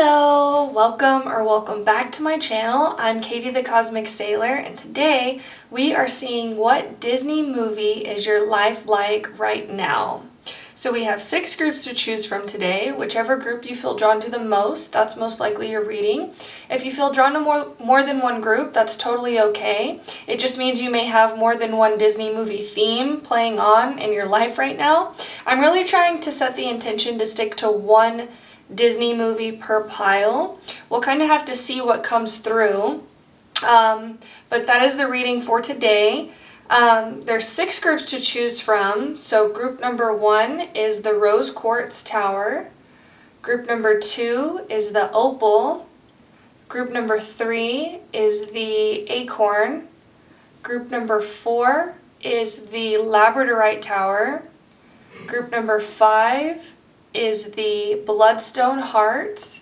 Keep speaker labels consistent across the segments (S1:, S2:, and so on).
S1: Hello, welcome back to my channel. I'm Katie.the.cosmic.sailor, and today we are seeing what Disney movie is your life like right now. So we have 6 groups to choose from today. Whichever group you feel drawn to the most, that's most likely your reading. If you feel drawn to more than one group, that's totally okay. It just means you may have more than one Disney movie theme playing on in your life right now. I'm really trying to set the intention to stick to one Disney movie per pile. We'll kind of have to see what comes through, but that is the reading for today. There's 6 groups to choose from. So group number 1 is the Rose Quartz Tower. Group number 2 is the Opal. Group number 3 is the Acorn. Group number 4 is the Labradorite Tower. Group number 5 is the Bloodstone Heart,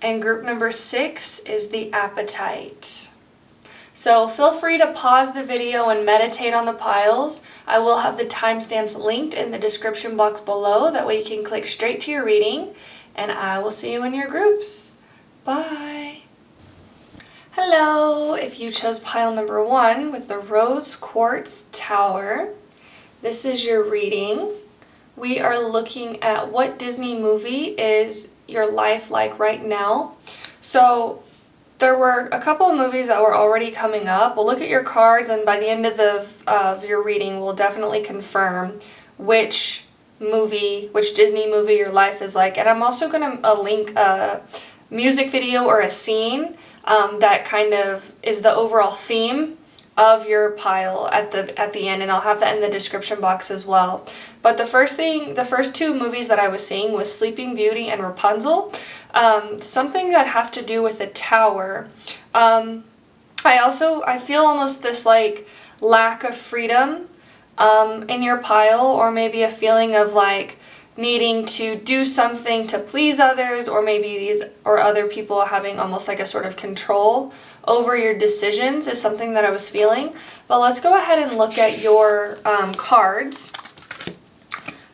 S1: and group number 6 is the Apatite. So feel free to pause the video and meditate on the piles. I will have the timestamps linked in the description box below, that way you can click straight to your reading, and I will see you in your groups. Bye! Hello! If you chose pile number 1 with the Rose Quartz Tower, this is your reading. We are looking at what Disney movie is your life like right now. So there were a couple of movies that were already coming up. We'll look at your cards, and by the end of your reading, we'll definitely confirm which Disney movie your life is like. And I'm also going to link a music video or a scene that kind of is the overall theme of your pile at the end, and I'll have that in the description box as well. But the first 2 movies that I was seeing was Sleeping Beauty and Rapunzel. Something that has to do with a tower. I feel almost this like lack of freedom in your pile, or maybe a feeling of like needing to do something to please others, or maybe other people having almost like a sort of control over your decisions is something that I was feeling. But let's go ahead and look at your cards.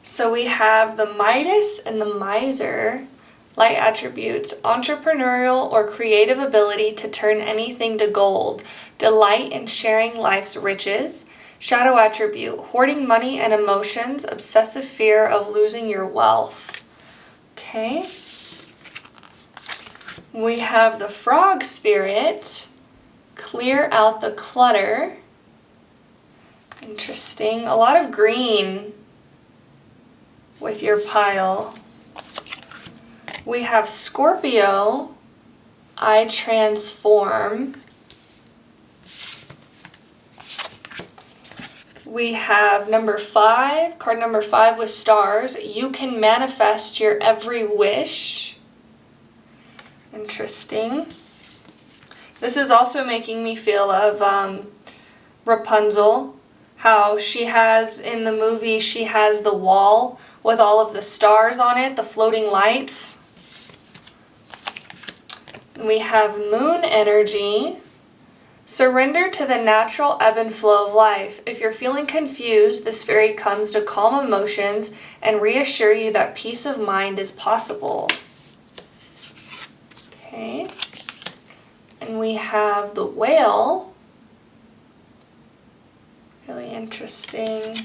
S1: So we have the Midas and the Miser. Light attributes: entrepreneurial or creative ability to turn anything to gold, delight in sharing life's riches. Shadow attribute: hoarding money and emotions, obsessive fear of losing your wealth. Okay. We have the Frog Spirit: clear out the clutter. Interesting. A lot of green with your pile. We have Scorpio: I transform. We have card number 5 with stars: you can manifest your every wish. Interesting. This is also making me feel of Rapunzel, how she has in the movie, she has the wall with all of the stars on it, the floating lights. We have Moon energy: surrender to the natural ebb and flow of life. If you're feeling confused, this fairy comes to calm emotions and reassure you that peace of mind is possible. Okay. And we have the Whale. Really interesting.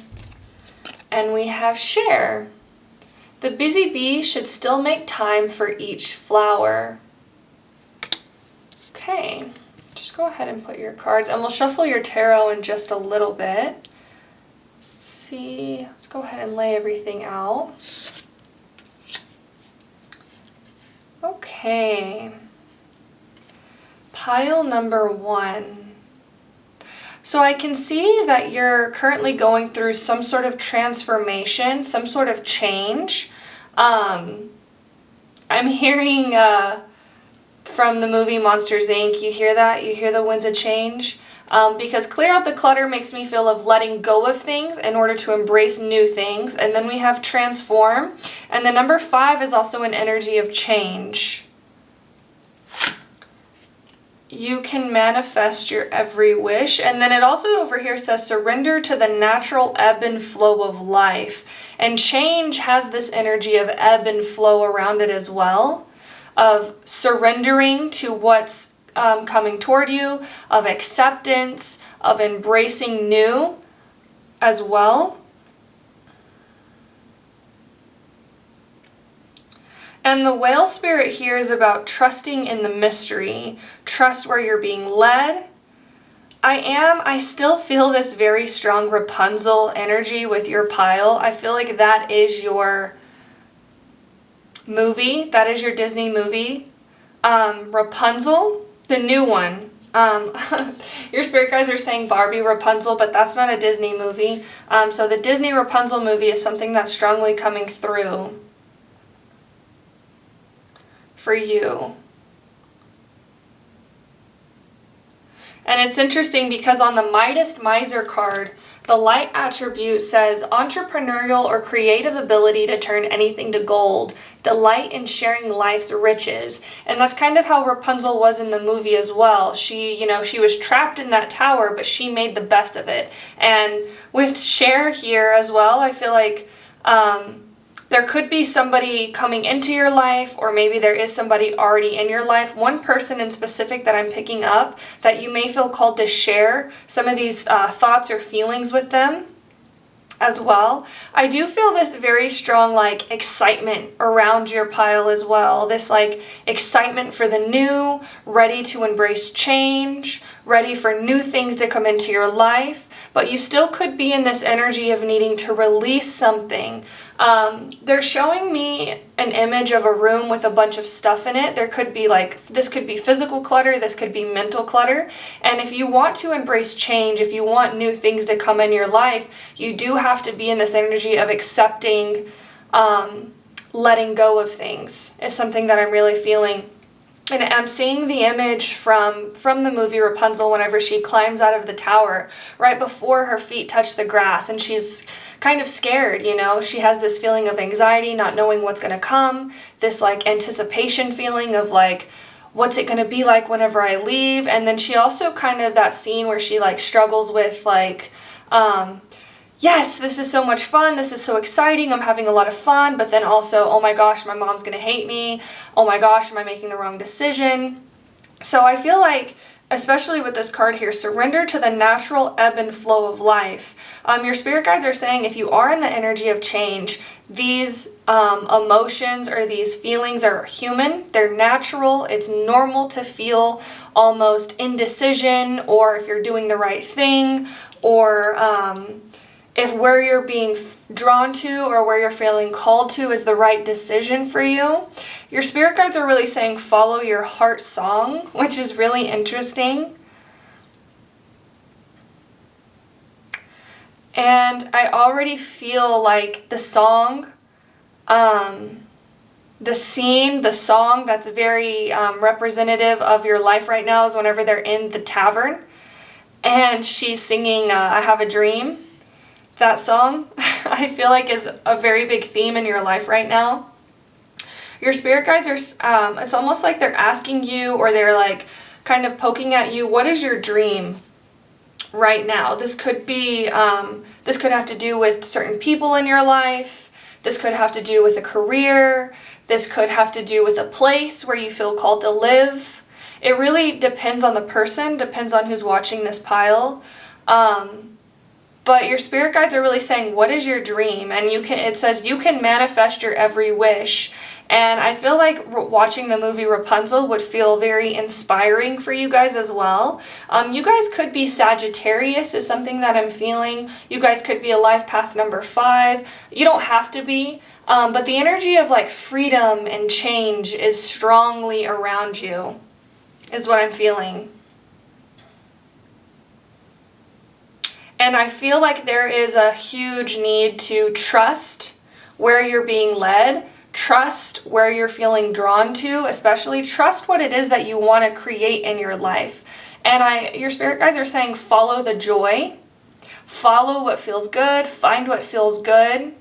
S1: And we have Share. The busy bee should still make time for each flower. Okay. Just go ahead and put your cards, and we'll shuffle your tarot in just a little bit. Let's go ahead and lay everything out. Okay. Pile number 1. So I can see that you're currently going through some sort of transformation, some sort of change. I'm hearing from the movie Monsters, Inc. You hear that? You hear the winds of change? Because clear out the clutter makes me feel of letting go of things in order to embrace new things. And then we have transform. And the number 5 is also an energy of change. You can manifest your every wish. And then it also over here says surrender to the natural ebb and flow of life. And change has this energy of ebb and flow around it as well. of surrendering to what's coming toward you, of acceptance, of embracing new as well. And the whale spirit here is about trusting in the mystery. Trust where you're being led. I still feel this very strong Rapunzel energy with your pile. I feel like that is your movie. That is your Disney movie. Rapunzel, the new one. Your spirit guides are saying Barbie Rapunzel, but that's not a Disney movie. So the Disney Rapunzel movie is something that's strongly coming through for you. And it's interesting because on the Midas Miser card, the light attribute says entrepreneurial or creative ability to turn anything to gold, delight in sharing life's riches. And that's kind of how Rapunzel was in the movie as well. She was trapped in that tower, but she made the best of it. And with share here as well, I feel like there could be somebody coming into your life, or maybe there is somebody already in your life. One person in specific that I'm picking up that you may feel called to share some of these thoughts or feelings with them as well. I do feel this very strong excitement around your pile as well. This excitement for the new, ready to embrace change, ready for new things to come into your life. But you still could be in this energy of needing to release something. They're showing me an image of a room with a bunch of stuff in it. There could be this could be physical clutter, this could be mental clutter. And if you want to embrace change, if you want new things to come in your life, you do have to be in this energy of accepting, letting go of things is something that I'm really feeling. And I'm seeing the image from the movie Rapunzel whenever she climbs out of the tower right before her feet touch the grass, and she's kind of scared, She has this feeling of anxiety, not knowing what's going to come, this anticipation feeling of what's it going to be like whenever I leave. And then she also kind of that scene where she struggles with yes, this is so much fun, this is so exciting, I'm having a lot of fun, but then also, oh my gosh, my mom's gonna hate me, oh my gosh, am I making the wrong decision? So I feel like, especially with this card here, surrender to the natural ebb and flow of life. Your spirit guides are saying if you are in the energy of change, these emotions or these feelings are human, they're natural, it's normal to feel almost indecision, or if you're doing the right thing, or if where you're being drawn to or where you're feeling called to is the right decision for you. Your spirit guides are really saying follow your heart song, which is really interesting. And I already feel like the song, the scene, the song that's very representative of your life right now is whenever they're in the tavern and she's singing I Have a Dream. That song, I feel like, is a very big theme in your life right now. Your spirit guides are, it's almost like they're asking you, or they're kind of poking at you, what is your dream right now? This could be, this could have to do with certain people in your life. This could have to do with a career. This could have to do with a place where you feel called to live. It really depends on the person, depends on who's watching this pile. But your spirit guides are really saying, what is your dream? And it says you can manifest your every wish. And I feel like watching the movie Rapunzel would feel very inspiring for you guys as well. You guys could be Sagittarius is something that I'm feeling. You guys could be a life path number 5. You don't have to be. But the energy of freedom and change is strongly around you, is what I'm feeling. And I feel like there is a huge need to trust where you're being led, trust where you're feeling drawn to, especially trust what it is that you want to create in your life. And your spirit guides are saying follow the joy, follow what feels good, find what feels good.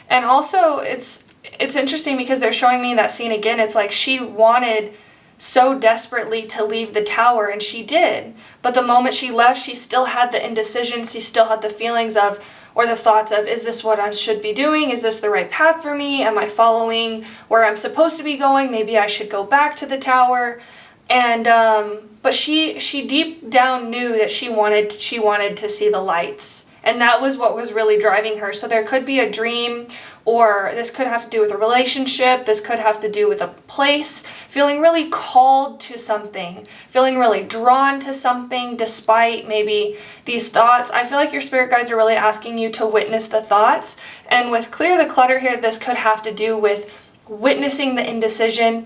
S1: And also it's interesting because they're showing me that scene again. It's like she wanted so desperately to leave the tower, and she did. But the moment she left, she still had the indecision, she still had the feelings of, or the thoughts of, is this what I should be doing? Is this the right path for me? Am I following where I'm supposed to be going? Maybe I should go back to the tower. And but she deep down knew that she wanted to see the lights. And that was what was really driving her. So there could be a dream, or this could have to do with a relationship. This could have to do with a place, feeling really called to something, feeling really drawn to something despite maybe these thoughts. I feel like your spirit guides are really asking you to witness the thoughts. And with Clear the Clutter here, this could have to do with witnessing the indecision,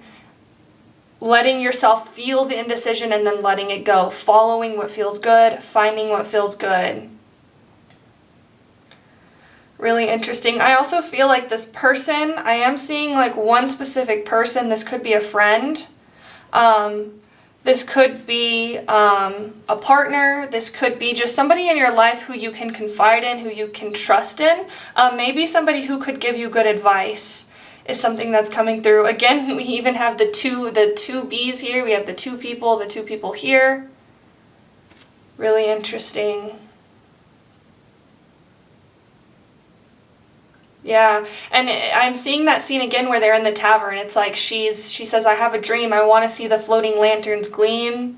S1: letting yourself feel the indecision and then letting it go, following what feels good, finding what feels good. Really interesting. I also feel like this person, I am seeing like one specific person. This could be a friend. This could be a partner. This could be just somebody in your life who you can confide in, who you can trust in. Maybe somebody who could give you good advice is something that's coming through. Again, we even have the two B's here. We have the two people here. Really interesting. Yeah, and I'm seeing that scene again where they're in the tavern. It's like she says, I have a dream. I want to see the floating lanterns gleam.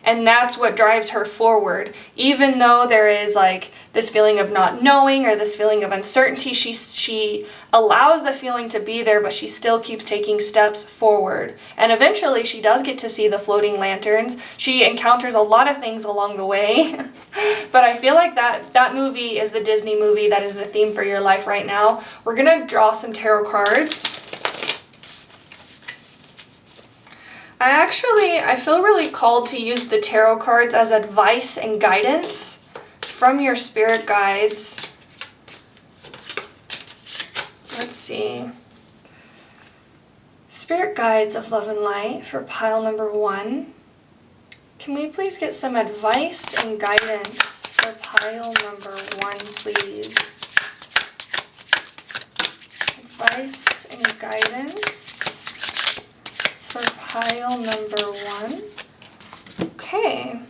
S1: And that's what drives her forward. Even though there is like this feeling of not knowing or this feeling of uncertainty, she allows the feeling to be there, but she still keeps taking steps forward. And eventually she does get to see the floating lanterns. She encounters a lot of things along the way. But I feel like that movie is the Disney movie that is the theme for your life right now. We're going to draw some tarot cards. I feel really called to use the tarot cards as advice and guidance from your spirit guides. Let's see. Spirit guides of love and light for pile number 1. Can we please get some advice and guidance for pile number 1, please? Advice and guidance for pile number 1. Okay.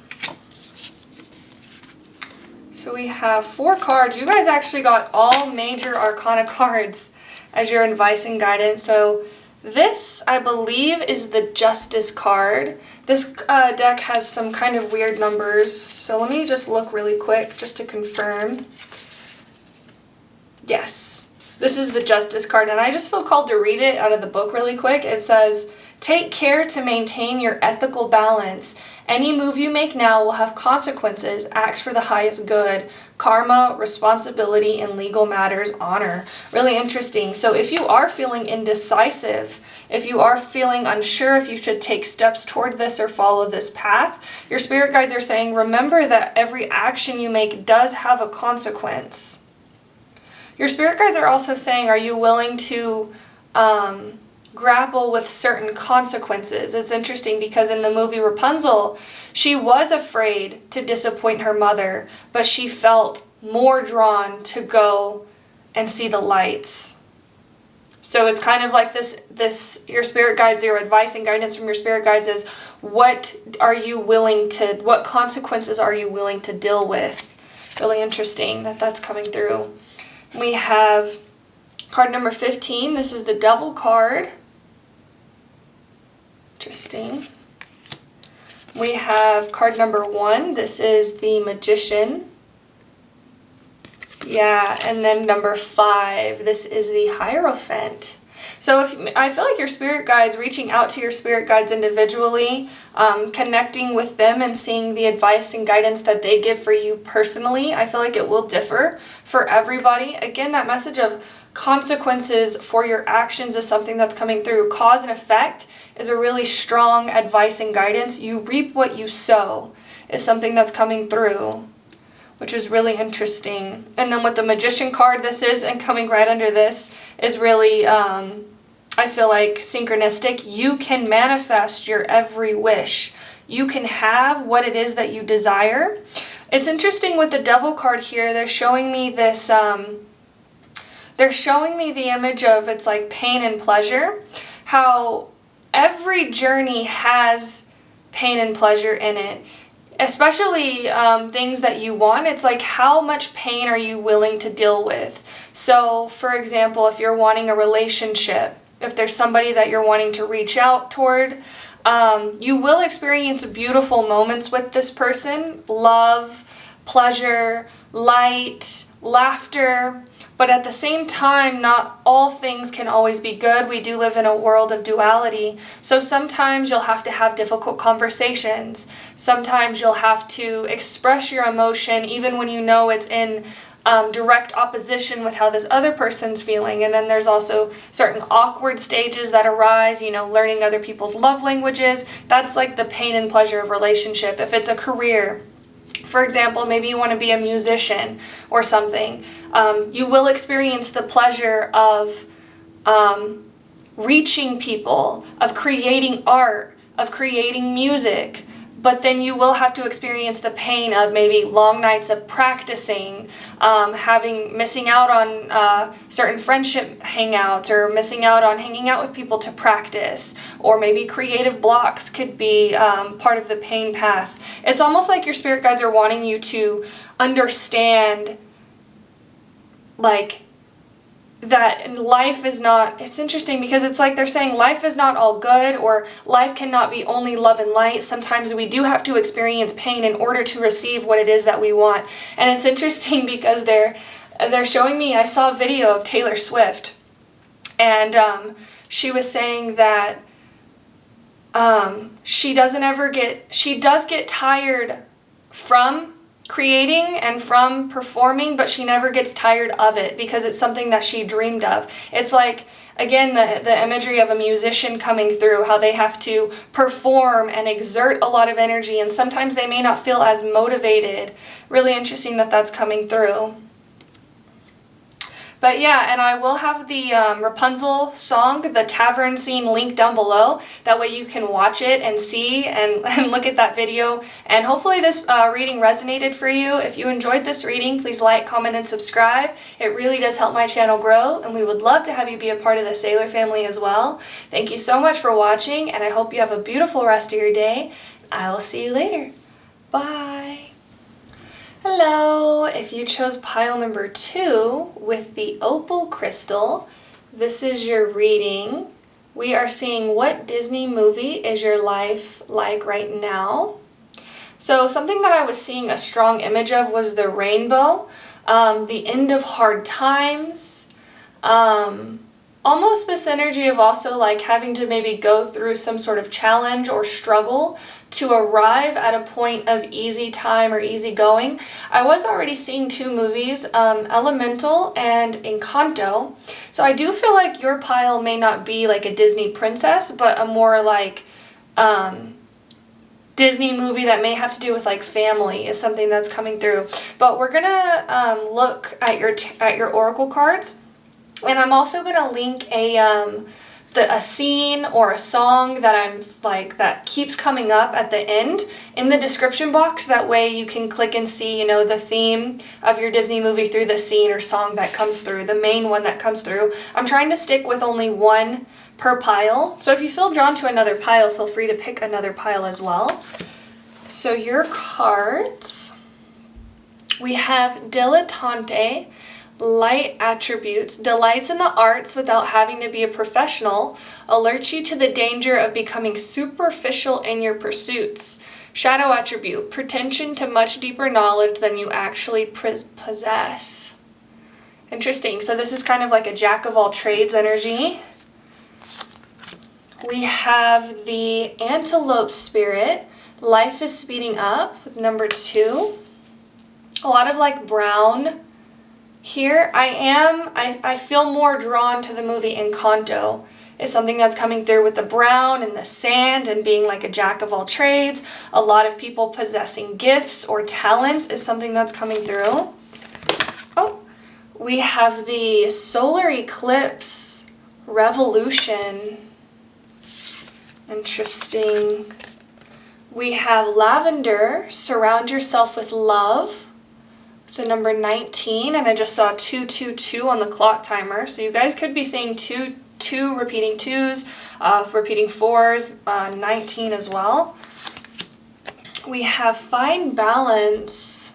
S1: So we have 4 cards. You guys actually got all major arcana cards as your advice and guidance. So this, I believe, is the Justice card. This deck has some kind of weird numbers. So let me just look really quick just to confirm. Yes, this is the Justice card. And I just feel called to read it out of the book really quick. It says, take care to maintain your ethical balance. Any move you make now will have consequences. Act for the highest good. Karma, responsibility, and legal matters, honor. Really interesting. So if you are feeling indecisive, if you are feeling unsure if you should take steps toward this or follow this path, your spirit guides are saying, remember that every action you make does have a consequence. Your spirit guides are also saying, are you willing to grapple with certain consequences? It's interesting because in the movie Rapunzel, she was afraid to disappoint her mother, but she felt more drawn to go and see the lights. So it's kind of like this your spirit guides, your advice and guidance from your spirit guides is, what consequences are you willing to deal with? Really interesting that's coming through. We have card number 15. This is the Devil card. Interesting. We have card number 1. This is the Magician. Yeah, and then number 5. This is the Hierophant. So I feel like your spirit guides, reaching out to your spirit guides individually, connecting with them and seeing the advice and guidance that they give for you personally, I feel like it will differ for everybody. Again, that message of consequences for your actions is something that's coming through. Cause and effect is a really strong advice and guidance. You reap what you sow is something that's coming through, which is really interesting. And then with the Magician card, this is, and coming right under this, is really, I feel like, synchronistic. You can manifest your every wish. You can have what it is that you desire. It's interesting with the Devil card here, they're showing me this, they're showing me the image of, it's like pain and pleasure. How every journey has pain and pleasure in it. Especially things that you want, it's like, how much pain are you willing to deal with? So, for example, if you're wanting a relationship, if there's somebody that you're wanting to reach out toward, you will experience beautiful moments with this person, love, pleasure, light, laughter. But at the same time, not all things can always be good. We do live in a world of duality. So sometimes you'll have to have difficult conversations. Sometimes you'll have to express your emotion even when you know it's in direct opposition with how this other person's feeling. And then there's also certain awkward stages that arise, learning other people's love languages. That's like the pain and pleasure of relationship. If it's a career, for example, maybe you want to be a musician or something, you will experience the pleasure of reaching people, of creating art, of creating music, but then you will have to experience the pain of maybe long nights of practicing, missing out on certain friendship hangouts, or missing out on hanging out with people to practice, or maybe creative blocks could be part of the pain path. It's almost like your spirit guides are wanting you to understand, like, that life is not, it's interesting because it's like they're saying life is not all good, or life cannot be only love and light. Sometimes we do have to experience pain in order to receive what it is that we want. And it's interesting because they're showing me, I saw a video of Taylor Swift, and she was saying that she does get tired from creating and from performing, but she never gets tired of it because it's something that she dreamed of. It's like, again, the imagery of a musician coming through, how they have to perform and exert a lot of energy, and sometimes they may not feel as motivated. Really interesting that that's coming through. But yeah, and I will have the Rapunzel song, the tavern scene, linked down below. That way you can watch it and see and look at that video. And hopefully this reading resonated for you. If you enjoyed this reading, please like, comment, and subscribe. It really does help my channel grow, and we would love to have you be a part of the Sailor family as well. Thank you so much for watching, and I hope you have a beautiful rest of your day. I will see you later. Bye. Hello! If you chose pile number 2 with the Opal crystal, this is your reading. We are seeing, what Disney movie is your life like right now? So something that I was seeing a strong image of was the rainbow, the end of hard times, almost this energy of also like having to maybe go through some sort of challenge or struggle to arrive at a point of easy time or easy going. I was already seeing 2 movies, Elemental and Encanto. So I do feel like your pile may not be like a Disney princess, but a more like Disney movie that may have to do with like family is something that's coming through. But we're gonna look at your oracle cards. And I'm also going to link a scene or a song that keeps coming up at the end in the description box. That way you can click and see, the theme of your Disney movie through the scene or song that comes through, the main one that comes through. I'm trying to stick with only 1 per pile. So if you feel drawn to another pile, feel free to pick another pile as well. So your cards, we have Dilettante. Light attributes, delights in the arts without having to be a professional, alerts you to the danger of becoming superficial in your pursuits. Shadow attribute, pretension to much deeper knowledge than you actually possess. Interesting. So this is kind of like a jack of all trades energy. We have the Antelope Spirit. Life is speeding up with number 2. A lot of like brown. Here I feel more drawn to the movie Encanto. Is something that's coming through with the brown and the sand and being like a jack of all trades. A lot of people possessing gifts or talents is something that's coming through. Oh, we have the solar eclipse revolution. Interesting. We have lavender, surround yourself with love. The number 19, and I just saw 222 on the clock timer, so you guys could be seeing 2 2 repeating 2s, repeating 4s, 19 as well. We have find balance.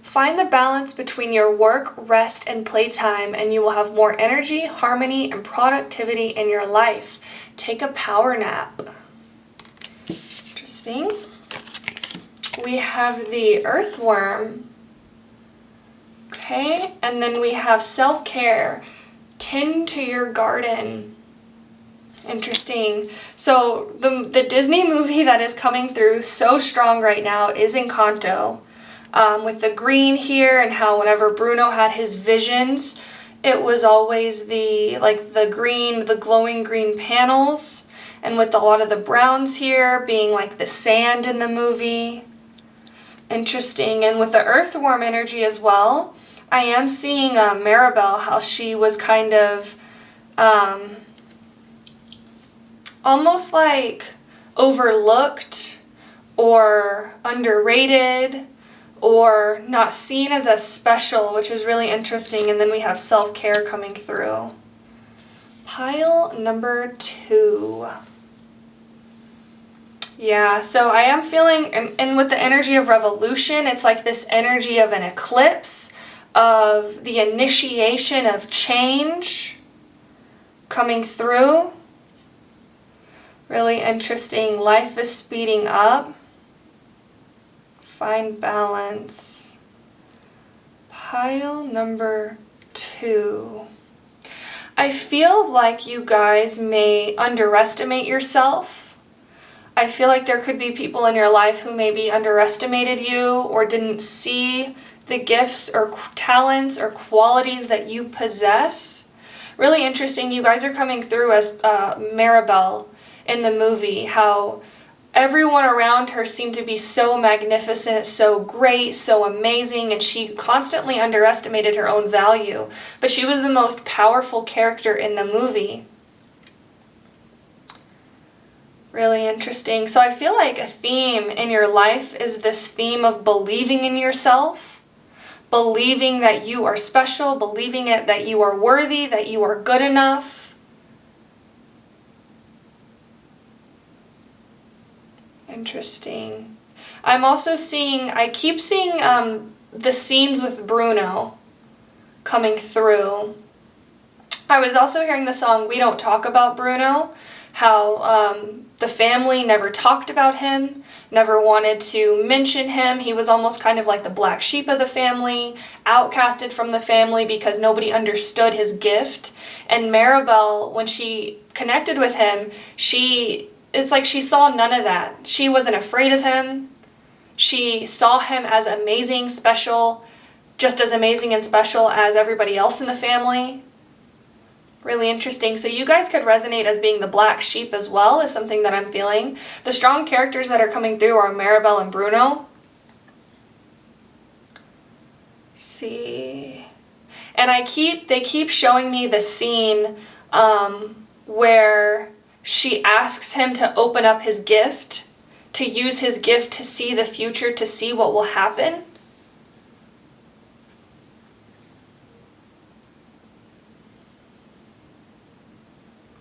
S1: Find the balance between your work, rest, and playtime, and you will have more energy, harmony, and productivity in your life. Take a power nap. Interesting. We have the earthworm. Okay, and then we have self-care. Tend to your garden. Interesting. So the Disney movie that is coming through so strong right now is Encanto. With the green here, and how whenever Bruno had his visions, it was always the green, the glowing green panels, and with a lot of the browns here being like the sand in the movie. Interesting. And with the earthworm energy as well, I am seeing Maribel, how she was kind of almost like overlooked or underrated or not seen as special, which is really interesting. And then we have self-care coming through. Pile number 2. Yeah, so I am feeling, and with the energy of revolution, it's like this energy of an eclipse, of the initiation of change coming through. Really interesting. Life is speeding up. Find balance. Pile number 2. I feel like you guys may underestimate yourself. I feel like there could be people in your life who maybe underestimated you or didn't see the gifts or talents or qualities that you possess. Really interesting. You guys are coming through as Maribel in the movie, how everyone around her seemed to be so magnificent, so great, so amazing, and she constantly underestimated her own value. But she was the most powerful character in the movie. Really interesting. So I feel like a theme in your life is this theme of believing in yourself, believing that you are special, believing that you are worthy, that you are good enough. Interesting. I'm also seeing, I keep seeing the scenes with Bruno coming through. I was also hearing the song We Don't Talk About Bruno, how the family never talked about him, never wanted to mention him. He was almost kind of like the black sheep of the family, outcasted from the family because nobody understood his gift. And Maribel, when she connected with him, it's like she saw none of that. She wasn't afraid of him. She saw him as amazing, special, just as amazing and special as everybody else in the family. Really interesting. So you guys could resonate as being the black sheep as well, is something that I'm feeling. The strong characters that are coming through are Maribel and Bruno. Let's see. And they keep showing me the scene where she asks him to open up his gift, to use his gift to see the future, to see what will happen.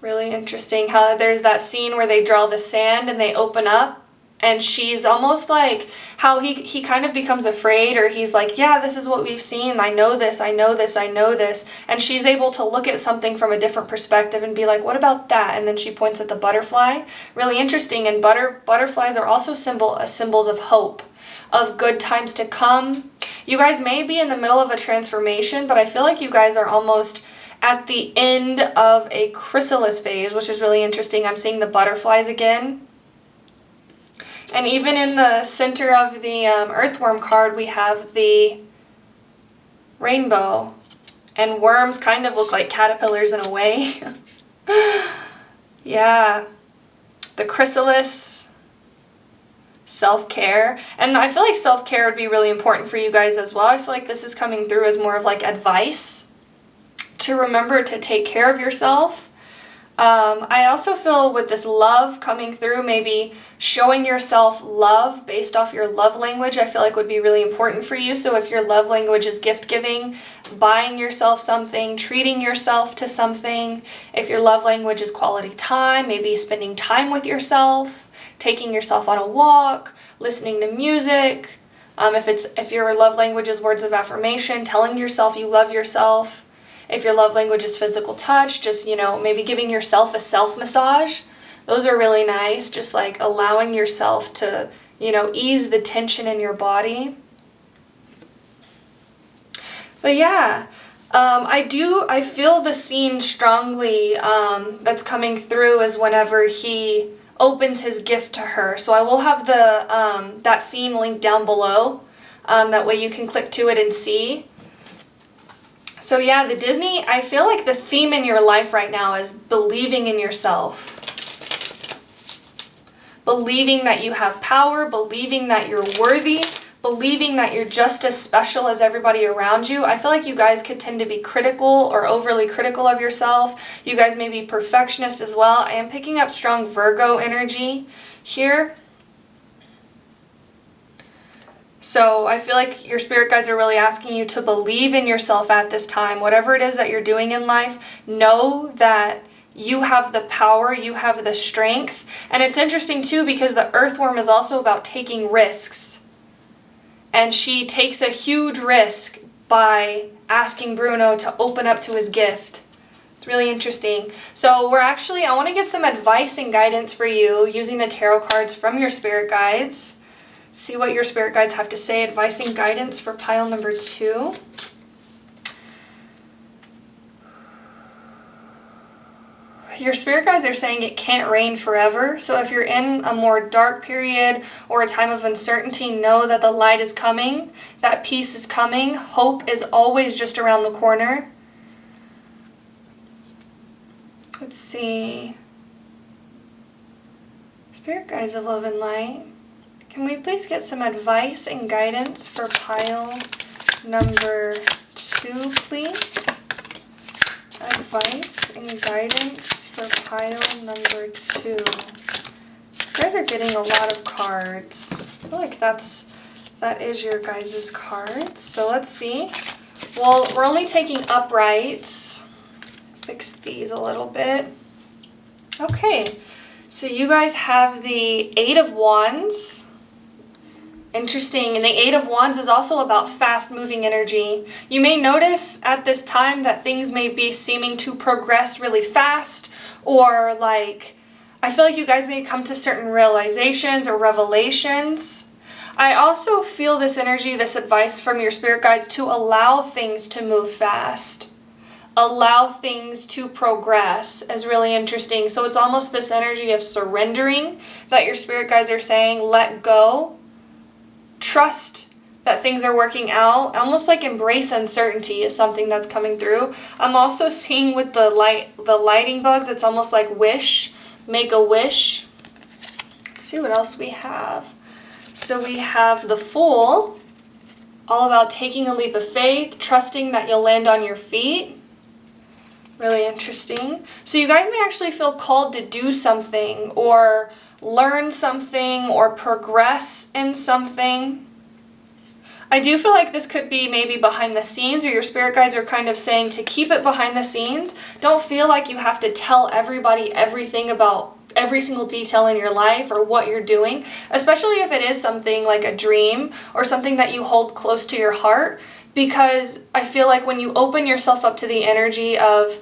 S1: Really interesting how there's that scene where they draw the sand and they open up, and she's almost like how he kind of becomes afraid, or he's like, yeah, this is what we've seen. I know this, I know this, I know this. And she's able to look at something from a different perspective and be like, what about that? And then she points at the butterfly. Really interesting. And butterflies are also symbols of hope, of good times to come. You guys may be in the middle of a transformation, but I feel like you guys are almost at the end of a chrysalis phase, which is really interesting. I'm seeing the butterflies again. And even in the center of the earthworm card, we have the rainbow. And worms kind of look like caterpillars in a way. Yeah. The chrysalis. Self-care. And I feel like self-care would be really important for you guys as well. I feel like this is coming through as more of like advice to remember to take care of yourself. I also feel with this love coming through, maybe showing yourself love based off your love language, I feel like would be really important for you. So if your love language is gift giving, buying yourself something, treating yourself to something. If your love language is quality time, maybe spending time with yourself, taking yourself on a walk, listening to music. If your love language is words of affirmation, telling yourself you love yourself. If your love language is physical touch, just, maybe giving yourself a self massage. Those are really nice, just like allowing yourself to, ease the tension in your body. But yeah, I feel the scene strongly that's coming through is whenever he opens his gift to her. So I will have that scene linked down below. That way you can click to it and see. So yeah, the Disney, I feel like the theme in your life right now is believing in yourself. Believing that you have power, believing that you're worthy, believing that you're just as special as everybody around you. I feel like you guys could tend to be critical or overly critical of yourself. You guys may be perfectionists as well. I am picking up strong Virgo energy here. So I feel like your spirit guides are really asking you to believe in yourself at this time. Whatever it is that you're doing in life, know that you have the power, you have the strength. And it's interesting too because the earthworm is also about taking risks. And she takes a huge risk by asking Bruno to open up to his gift. It's really interesting. So I want to get some advice and guidance for you using the tarot cards from your spirit guides. See what your spirit guides have to say. Advice and guidance for pile number 2. Your spirit guides are saying it can't rain forever. So if you're in a more dark period or a time of uncertainty, know that the light is coming. That peace is coming. Hope is always just around the corner. Let's see. Spirit guides of love and light. Can we please get some advice and guidance for pile number 2, please? Advice and guidance for pile number 2. You guys are getting a lot of cards. I feel like that is your guys' cards. So let's see. Well, we're only taking uprights. Fix these a little bit. Okay, so you guys have the 8 of Wands. Interesting, and the 8 of Wands is also about fast-moving energy. You may notice at this time that things may be seeming to progress really fast, or I feel like you guys may come to certain realizations or revelations. I also feel this energy, this advice from your spirit guides to allow things to move fast. Allow things to progress is really interesting. So it's almost this energy of surrendering that your spirit guides are saying, let go. Trust that things are working out. Almost like embrace uncertainty is something that's coming through. I'm also seeing with the lighting bugs, it's almost like wish, make a wish. Let's see what else we have. So we have the Fool, all about taking a leap of faith, trusting that you'll land on your feet. Really interesting. So you guys may actually feel called to do something or learn something or progress in something. I do feel like this could be maybe behind the scenes, or your spirit guides are kind of saying to keep it behind the scenes. Don't feel like you have to tell everybody everything about every single detail in your life or what you're doing, especially if it is something like a dream or something that you hold close to your heart, because I feel like when you open yourself up to the energy of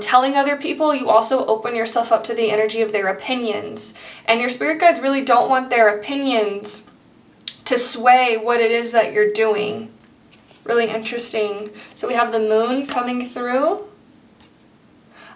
S1: telling other people, you also open yourself up to the energy of their opinions. And your spirit guides really don't want their opinions to sway what it is that you're doing. Really interesting. So we have the Moon coming through.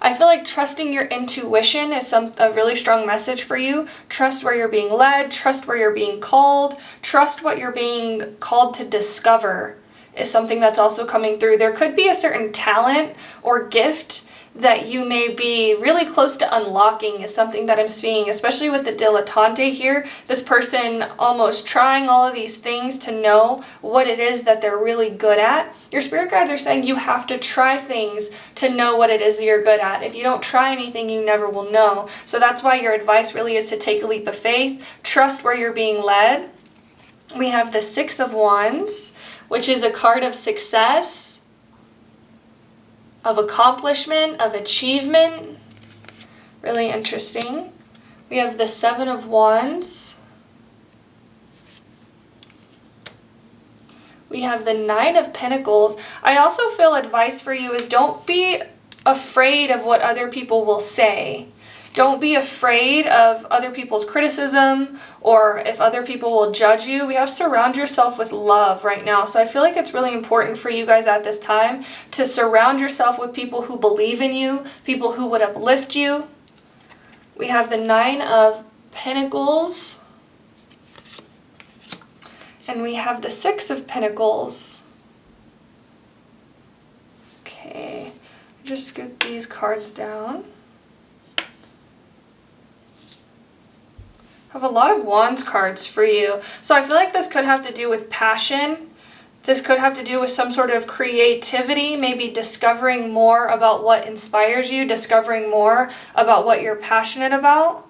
S1: I feel like trusting your intuition is a really strong message for you. Trust where you're being led. Trust where you're being called. Trust what you're being called to discover is something that's also coming through. There could be a certain talent or gift that you may be really close to unlocking is something that I'm seeing, especially with the dilettante here. This person almost trying all of these things to know what it is that they're really good at. Your spirit guides are saying you have to try things to know what it is you're good at. If you don't try anything, you never will know. So that's why your advice really is to take a leap of faith, trust where you're being led. We have the Six of Wands, which is a card of success, of accomplishment, of achievement. Really interesting. We have the Seven of Wands. We have the Nine of Pentacles. I also feel advice for you is don't be afraid of what other people will say. Don't be afraid of other people's criticism or if other people will judge you. We have to surround yourself with love right now. So I feel like it's really important for you guys at this time to surround yourself with people who believe in you, people who would uplift you. We have the Nine of Pentacles. And we have the Six of Pentacles. Okay, just scoot these cards down. I have a lot of Wands cards for you. So I feel like this could have to do with passion. This could have to do with some sort of creativity, maybe discovering more about what inspires you, discovering more about what you're passionate about.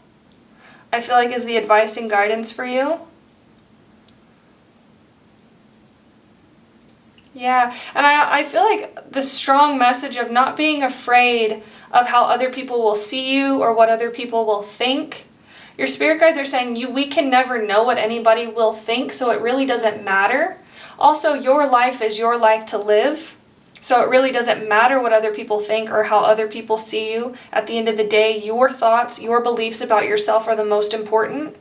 S1: I feel like is the advice and guidance for you. Yeah, and I feel like the strong message of not being afraid of how other people will see you or what other people will think. Your spirit guides are saying we can never know what anybody will think, so it really doesn't matter. Also, your life is your life to live, so it really doesn't matter what other people think or how other people see you. At the end of the day, your thoughts, your beliefs about yourself are the most important.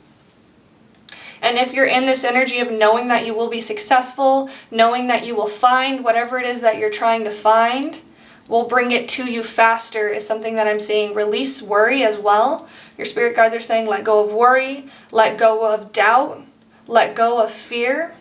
S1: And if you're in this energy of knowing that you will be successful, knowing that you will find whatever it is that you're trying to find, will bring it to you faster is something that I'm seeing. Release worry as well. Your spirit guides are saying let go of worry, let go of doubt, let go of fear.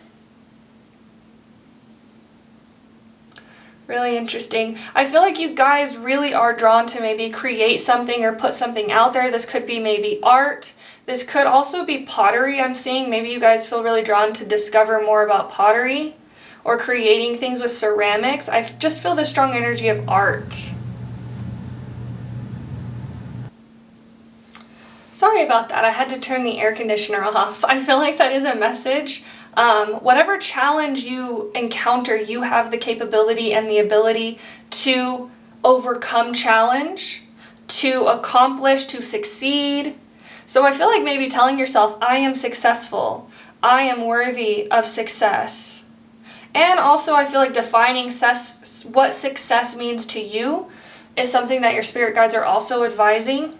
S1: Really interesting. I feel like you guys really are drawn to maybe create something or put something out there. This could be maybe art. This could also be pottery I'm seeing. Maybe you guys feel really drawn to discover more about pottery or creating things with ceramics. I just feel the strong energy of art. Sorry about that. I had to turn the air conditioner off. I feel like that is a message. Whatever challenge you encounter, you have the capability and the ability to overcome challenge, to accomplish, to succeed. So I feel like maybe telling yourself, I am successful. I am worthy of success. And also I feel like defining what success means to you is something that your spirit guides are also advising.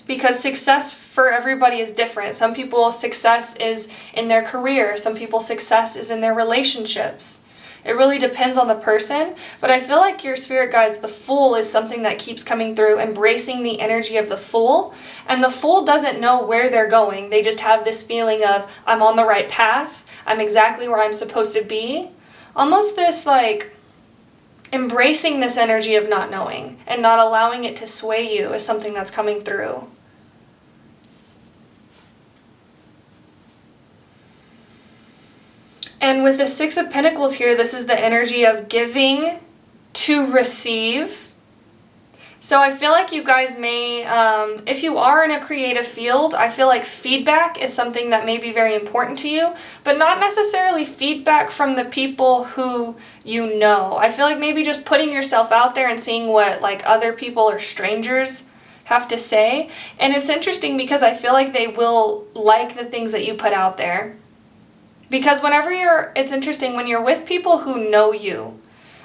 S1: Because success for everybody is different. Some people's success is in their career. Some people's success is in their relationships. It really depends on the person. But I feel like your spirit guides, the Fool is something that keeps coming through, embracing the energy of the Fool. And the Fool doesn't know where they're going. They just have this feeling of, I'm on the right path. I'm exactly where I'm supposed to be. Almost this like embracing this energy of not knowing and not allowing it to sway you is something that's coming through. And with the Six of Pentacles here, this is the energy of giving to receive. So I feel like you guys may, if you are in a creative field, I feel like feedback is something that may be very important to you, but not necessarily feedback from the people who you know. I feel like maybe just putting yourself out there and seeing what like other people or strangers have to say. And it's interesting because I feel like they will like the things that you put out there. Because it's interesting when you're with people who know you,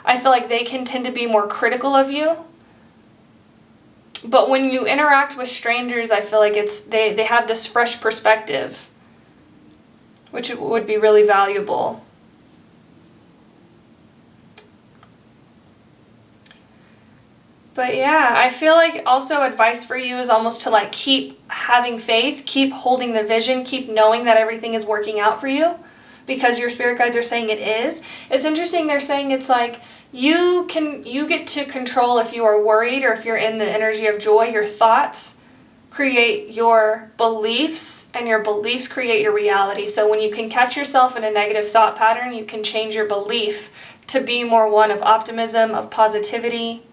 S1: I feel like they can tend to be more critical of you. But when you interact with strangers, I feel like they have this fresh perspective, which would be really valuable. But yeah, I feel like also advice for you is almost to like keep having faith, keep holding the vision, keep knowing that everything is working out for you. because your spirit guides are saying it is. It's interesting, they're saying it's like you get to control if you are worried or if you're in the energy of joy. Your thoughts create your beliefs, and your beliefs create your reality. So when you can catch yourself in a negative thought pattern, you can change your belief to be more one of optimism, of positivity.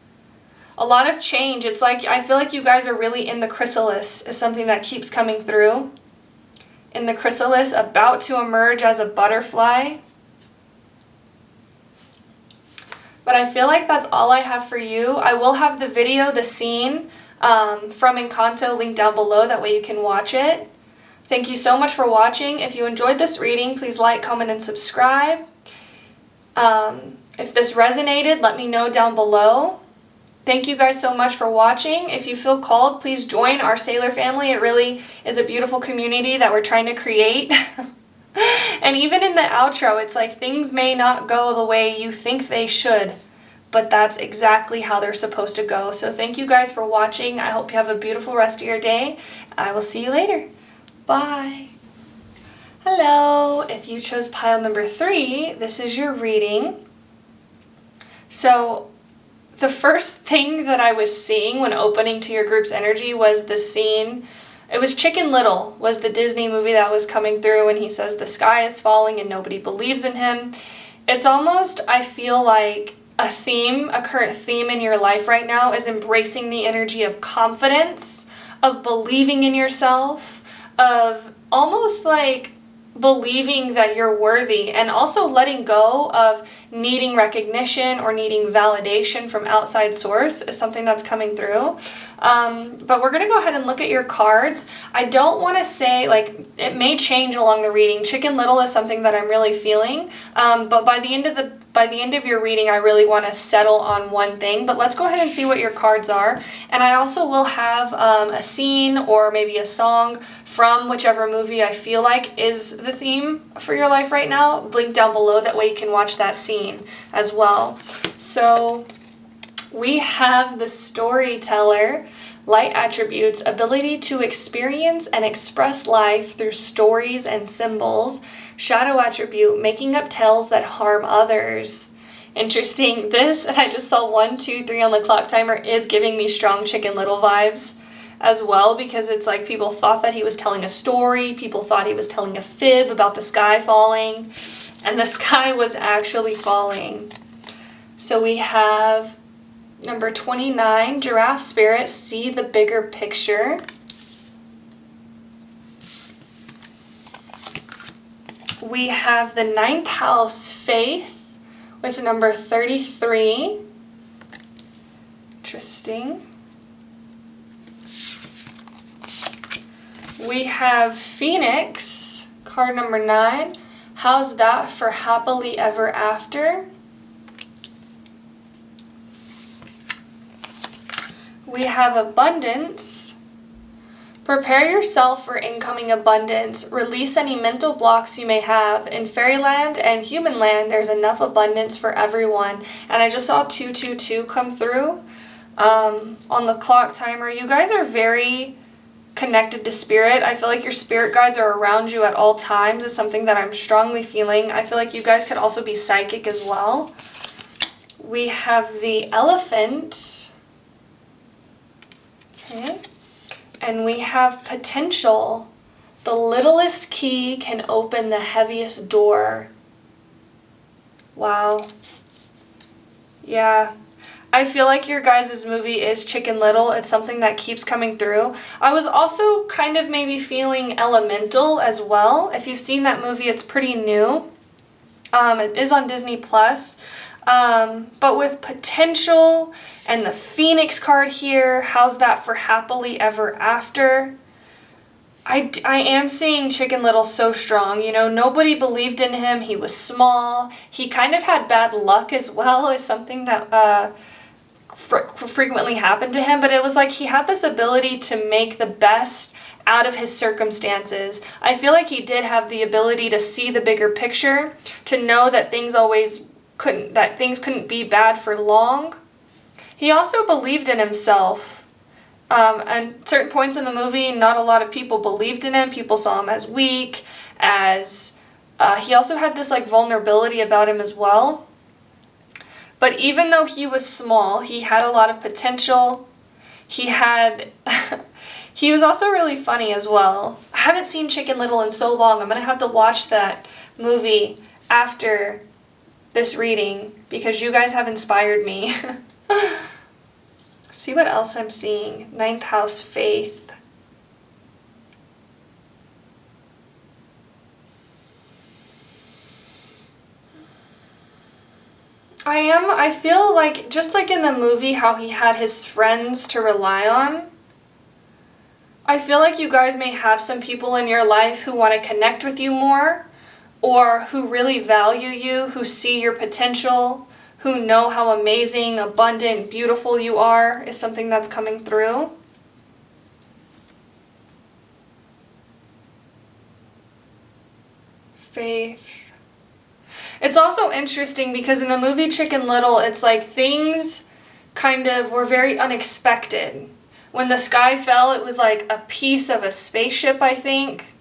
S1: A lot of change. It's like, I feel like you guys are really in the chrysalis, is something that keeps coming through. In the chrysalis, about to emerge as a butterfly. But I feel like that's all I have for you. I will have the video, the scene from Encanto linked down below. That way you can watch it. Thank you so much for watching. If you enjoyed this reading, please like, comment, and subscribe. If this resonated, let me know down below. Thank you guys so much for watching. If you feel called, please join our Sailor family. It really is a beautiful community that we're trying to create. And even in the outro, it's like things may not go the way you think they should, but that's exactly how they're supposed to go. So thank you guys for watching. I hope you have a beautiful rest of your day. I will see you later. Bye. Hello. If you chose pile number 3, this is your reading. So the first thing that I was seeing when opening to your group's energy was the scene. It was Chicken Little, was the Disney movie that was coming through, and he says the sky is falling and nobody believes in him. It's almost, I feel like, a current theme in your life right now is embracing the energy of confidence, of believing in yourself, of almost like believing that you're worthy, and also letting go of needing recognition or needing validation from outside source is something that's coming through. But we're going to go ahead and look at your cards. I don't want to say, like, it may change along the reading. Chicken Little is something that I'm really feeling, but by the end of your reading, I really want to settle on one thing. But let's go ahead and see what your cards are. And I also will have a scene or maybe a song from whichever movie I feel like is the theme for your life right now, linked down below. That way you can watch that scene as well. So we have the storyteller, light attributes, ability to experience and express life through stories and symbols. Shadow attribute, making up tales that harm others. Interesting. This, and I just saw 1, 2, 3 on the clock timer, is giving me strong Chicken Little vibes as well, because it's like people thought that he was telling a story, people thought he was telling a fib about the sky falling, and the sky was actually falling. So we have number 29, Giraffe Spirit, see the bigger picture. We have the 9th house, Faith, with number 33. Interesting. We have Phoenix, card number 9. How's that for happily ever after? We have Abundance. Prepare yourself for incoming abundance. Release any mental blocks you may have. In Fairyland and Humanland, there's enough abundance for everyone. And I just saw 222 come through on the clock timer. You guys are very connected to spirit. I feel like your spirit guides are around you at all times. Is something that I'm strongly feeling. I feel like you guys could also be psychic as well. We have the Elephant. Okay. And we have Potential. The littlest key can open the heaviest door. Wow. Yeah. I feel like your guys' movie is Chicken Little. It's something that keeps coming through. I was also kind of maybe feeling Elemental as well. If you've seen that movie, it's pretty new. It is on Disney+. But with Potential and the Phoenix card here, how's that for happily ever after? I am seeing Chicken Little so strong. You know, nobody believed in him. He was small. He kind of had bad luck as well, is something that frequently happened to him. But it was like he had this ability to make the best out of his circumstances. I feel like he did have the ability to see the bigger picture, to know that things couldn't be bad for long. He also believed in himself. And certain points in the movie, not a lot of people believed in him. People saw him as weak, as He also had this like vulnerability about him as well. But even though he was small, he had a lot of potential. He had... He was also really funny as well. I haven't seen Chicken Little in so long. I'm going to have to watch that movie after this reading because you guys have inspired me. See what else I'm seeing. 9th house, faith. I feel like, just like in the movie, how he had his friends to rely on, I feel like you guys may have some people in your life who want to connect with you more, or who really value you, who see your potential, who know how amazing, abundant, beautiful you are, is something that's coming through. Faith. It's also interesting because in the movie Chicken Little, it's like things kind of were very unexpected. When the sky fell, it was like a piece of a spaceship, I think.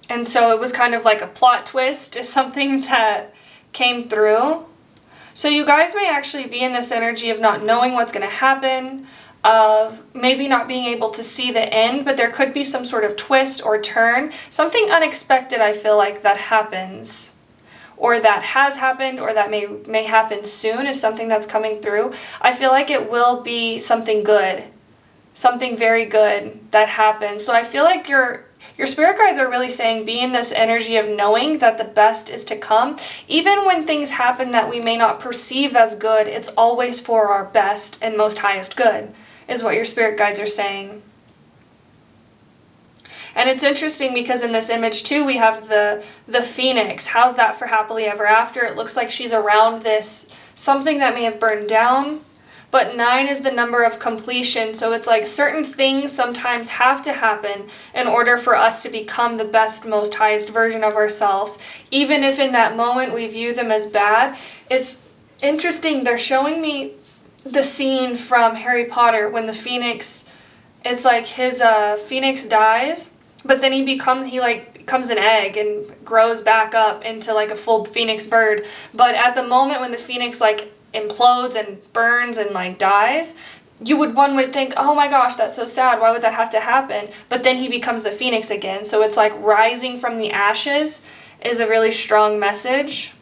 S1: And so it was kind of like a plot twist, is something that came through. So you guys may actually be in this energy of not knowing what's going to happen, of maybe not being able to see the end, but there could be some sort of twist or turn. Something unexpected, I feel like, that happens. Or that has happened, or that may happen soon, is something that's coming through. I feel like it will be something good, something very good that happens. So I feel like your spirit guides are really saying be in this energy of knowing that the best is to come. Even when things happen that we may not perceive as good, it's always for our best and most highest good, is what your spirit guides are saying. And it's interesting because in this image too, we have the phoenix. How's that for happily ever after? It looks like she's around this, something that may have burned down. But 9 is the number of completion. So it's like certain things sometimes have to happen in order for us to become the best, most highest version of ourselves. Even if in that moment we view them as bad. It's interesting. They're showing me the scene from Harry Potter when the phoenix, it's like his phoenix dies. But then he becomes an egg and grows back up into like a full phoenix bird. But at the moment when the phoenix like implodes and burns and like dies, one would think, oh my gosh, that's so sad. Why would that have to happen? But then he becomes the phoenix again. So it's like rising from the ashes is a really strong message.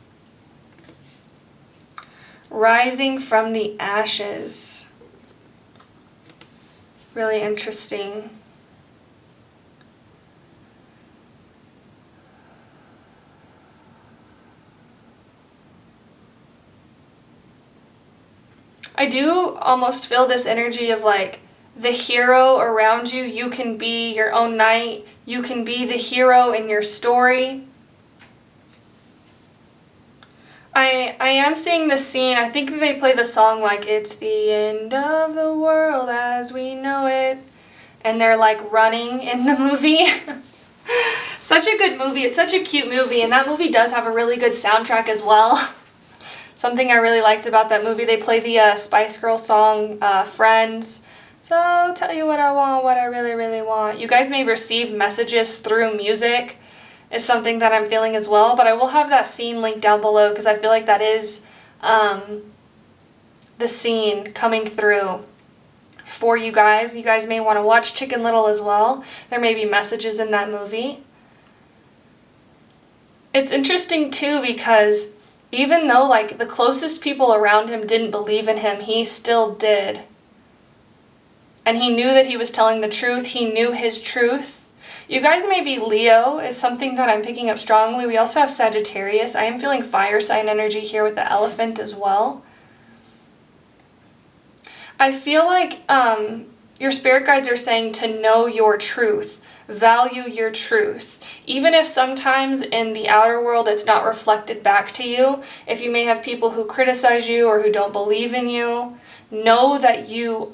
S1: Rising from the ashes. Really interesting. I do almost feel this energy of like the hero around you. You can be your own knight. You can be the hero in your story. I am seeing this scene. I think they play the song like it's the end of the world as we know it. And they're like running in the movie. Such a good movie. It's such a cute movie. And that movie does have a really good soundtrack as well. Something I really liked about that movie, they play the Spice Girl song, Friends. So, tell you what I want, what I really, really want. You guys may receive messages through music, is something that I'm feeling as well. But I will have that scene linked down below because I feel like that is the scene coming through for you guys. You guys may want to watch Chicken Little as well. There may be messages in that movie. It's interesting too because even though like the closest people around him didn't believe in him, he still did. And he knew that he was telling the truth. He knew his truth. You guys may be Leo is something that I'm picking up strongly. We also have Sagittarius. I am feeling fire sign energy here with the elephant as well. I feel like your spirit guides are saying to know your truth. Value your truth. Even if sometimes in the outer world it's not reflected back to you, if you may have people who criticize you or who don't believe in you, know that you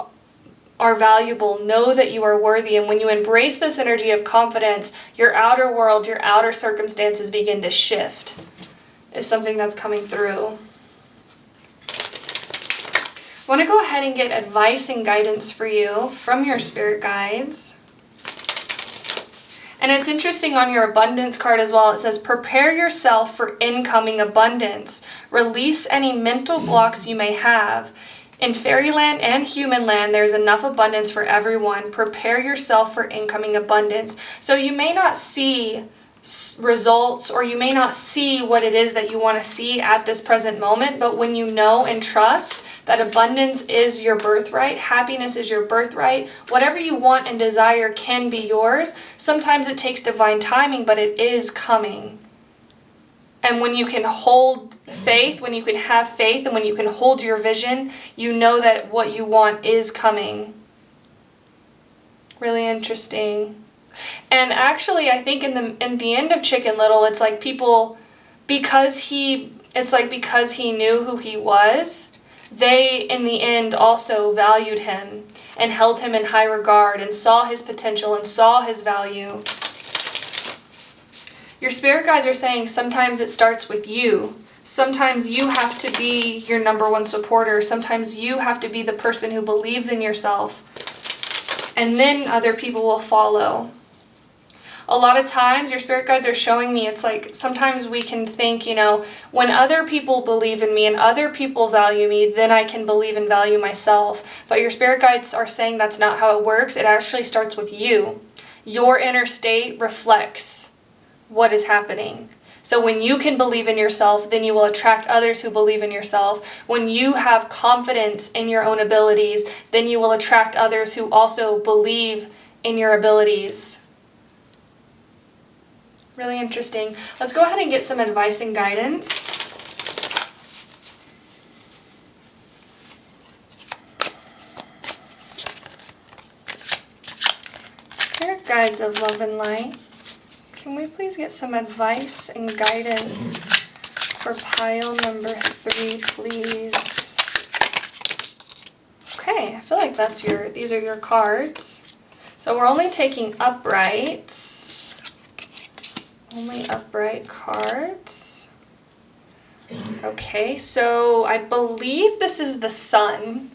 S1: are valuable, know that you are worthy, and when you embrace this energy of confidence, your outer world, your outer circumstances begin to shift, is something that's coming through. I want to go ahead and get advice and guidance for you from your spirit guides. And it's interesting on your abundance card as well. It says, prepare yourself for incoming abundance. Release any mental blocks you may have. In fairyland and human land, there's enough abundance for everyone. Prepare yourself for incoming abundance. So you may not see results, or you may not see what it is that you want to see at this present moment, but when you know and trust that abundance is your birthright, happiness is your birthright, whatever you want and desire can be yours. Sometimes it takes divine timing, but it is coming. And when you can hold faith, when you can have faith, and when you can hold your vision, you know that what you want is coming. Really interesting. And actually, I think in the end of Chicken Little, it's like people, because he knew who he was, they in the end also valued him and held him in high regard and saw his potential and saw his value. Your spirit guides are saying sometimes it starts with you. Sometimes you have to be your number one supporter. Sometimes you have to be the person who believes in yourself. And then other people will follow. A lot of times your spirit guides are showing me, it's like sometimes we can think, when other people believe in me and other people value me, then I can believe and value myself. But your spirit guides are saying that's not how it works. It actually starts with you. Your inner state reflects what is happening. So when you can believe in yourself, then you will attract others who believe in yourself. When you have confidence in your own abilities, then you will attract others who also believe in your abilities. Really interesting. Let's go ahead and get some advice and guidance. Spirit guides of love and light, can we please get some advice and guidance for pile number 3, please? Okay, I feel like these are your cards. So we're only taking uprights. Only upright cards. Okay, so I believe this is the sun.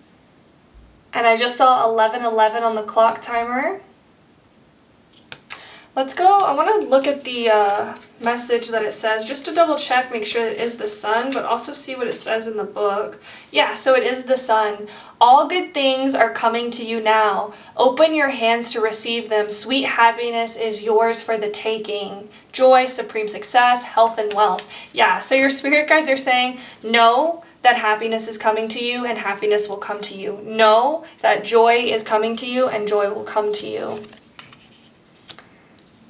S1: And I just saw 11:11 on the clock timer. Let's go, I want to look at the message that it says, just to double check, make sure it is the sun, but also see what it says in the book. Yeah, so it is the sun. All good things are coming to you now. Open your hands to receive them. Sweet happiness is yours for the taking. Joy, supreme success, health, and wealth. Yeah, so your spirit guides are saying, know that happiness is coming to you and happiness will come to you. Know that joy is coming to you and joy will come to you.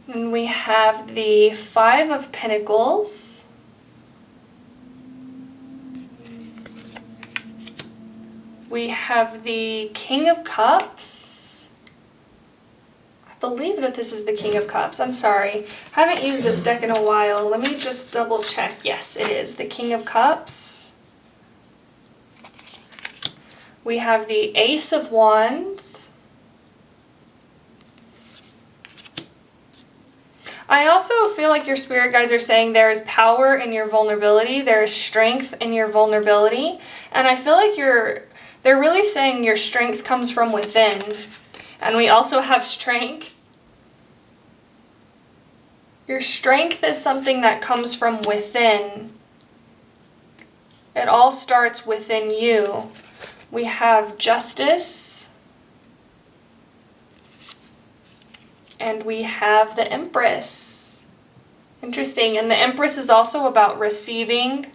S1: And we have the 5 of Pentacles. We have the King of Cups. I believe that this is the King of Cups. I'm sorry. I haven't used this deck in a while. Let me just double check. Yes, it is the King of Cups. We have the Ace of Wands. I also feel like your spirit guides are saying there is power in your vulnerability, there is strength in your vulnerability, and I feel like they're really saying your strength comes from within. And we also have strength. Your strength is something that comes from within. It all starts within you. We have Justice. And we have the Empress. Interesting. And the Empress is also about receiving.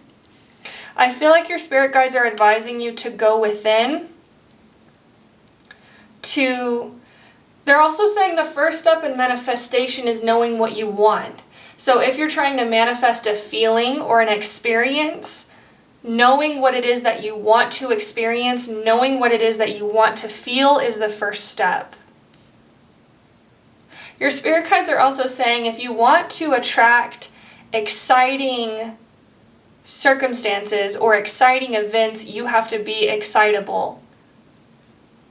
S1: I feel like your spirit guides are advising you to go within. They're also saying the first step in manifestation is knowing what you want. So if you're trying to manifest a feeling or an experience, knowing what it is that you want to experience, knowing what it is that you want to feel is the first step. Your spirit guides are also saying if you want to attract exciting circumstances or exciting events, you have to be excitable.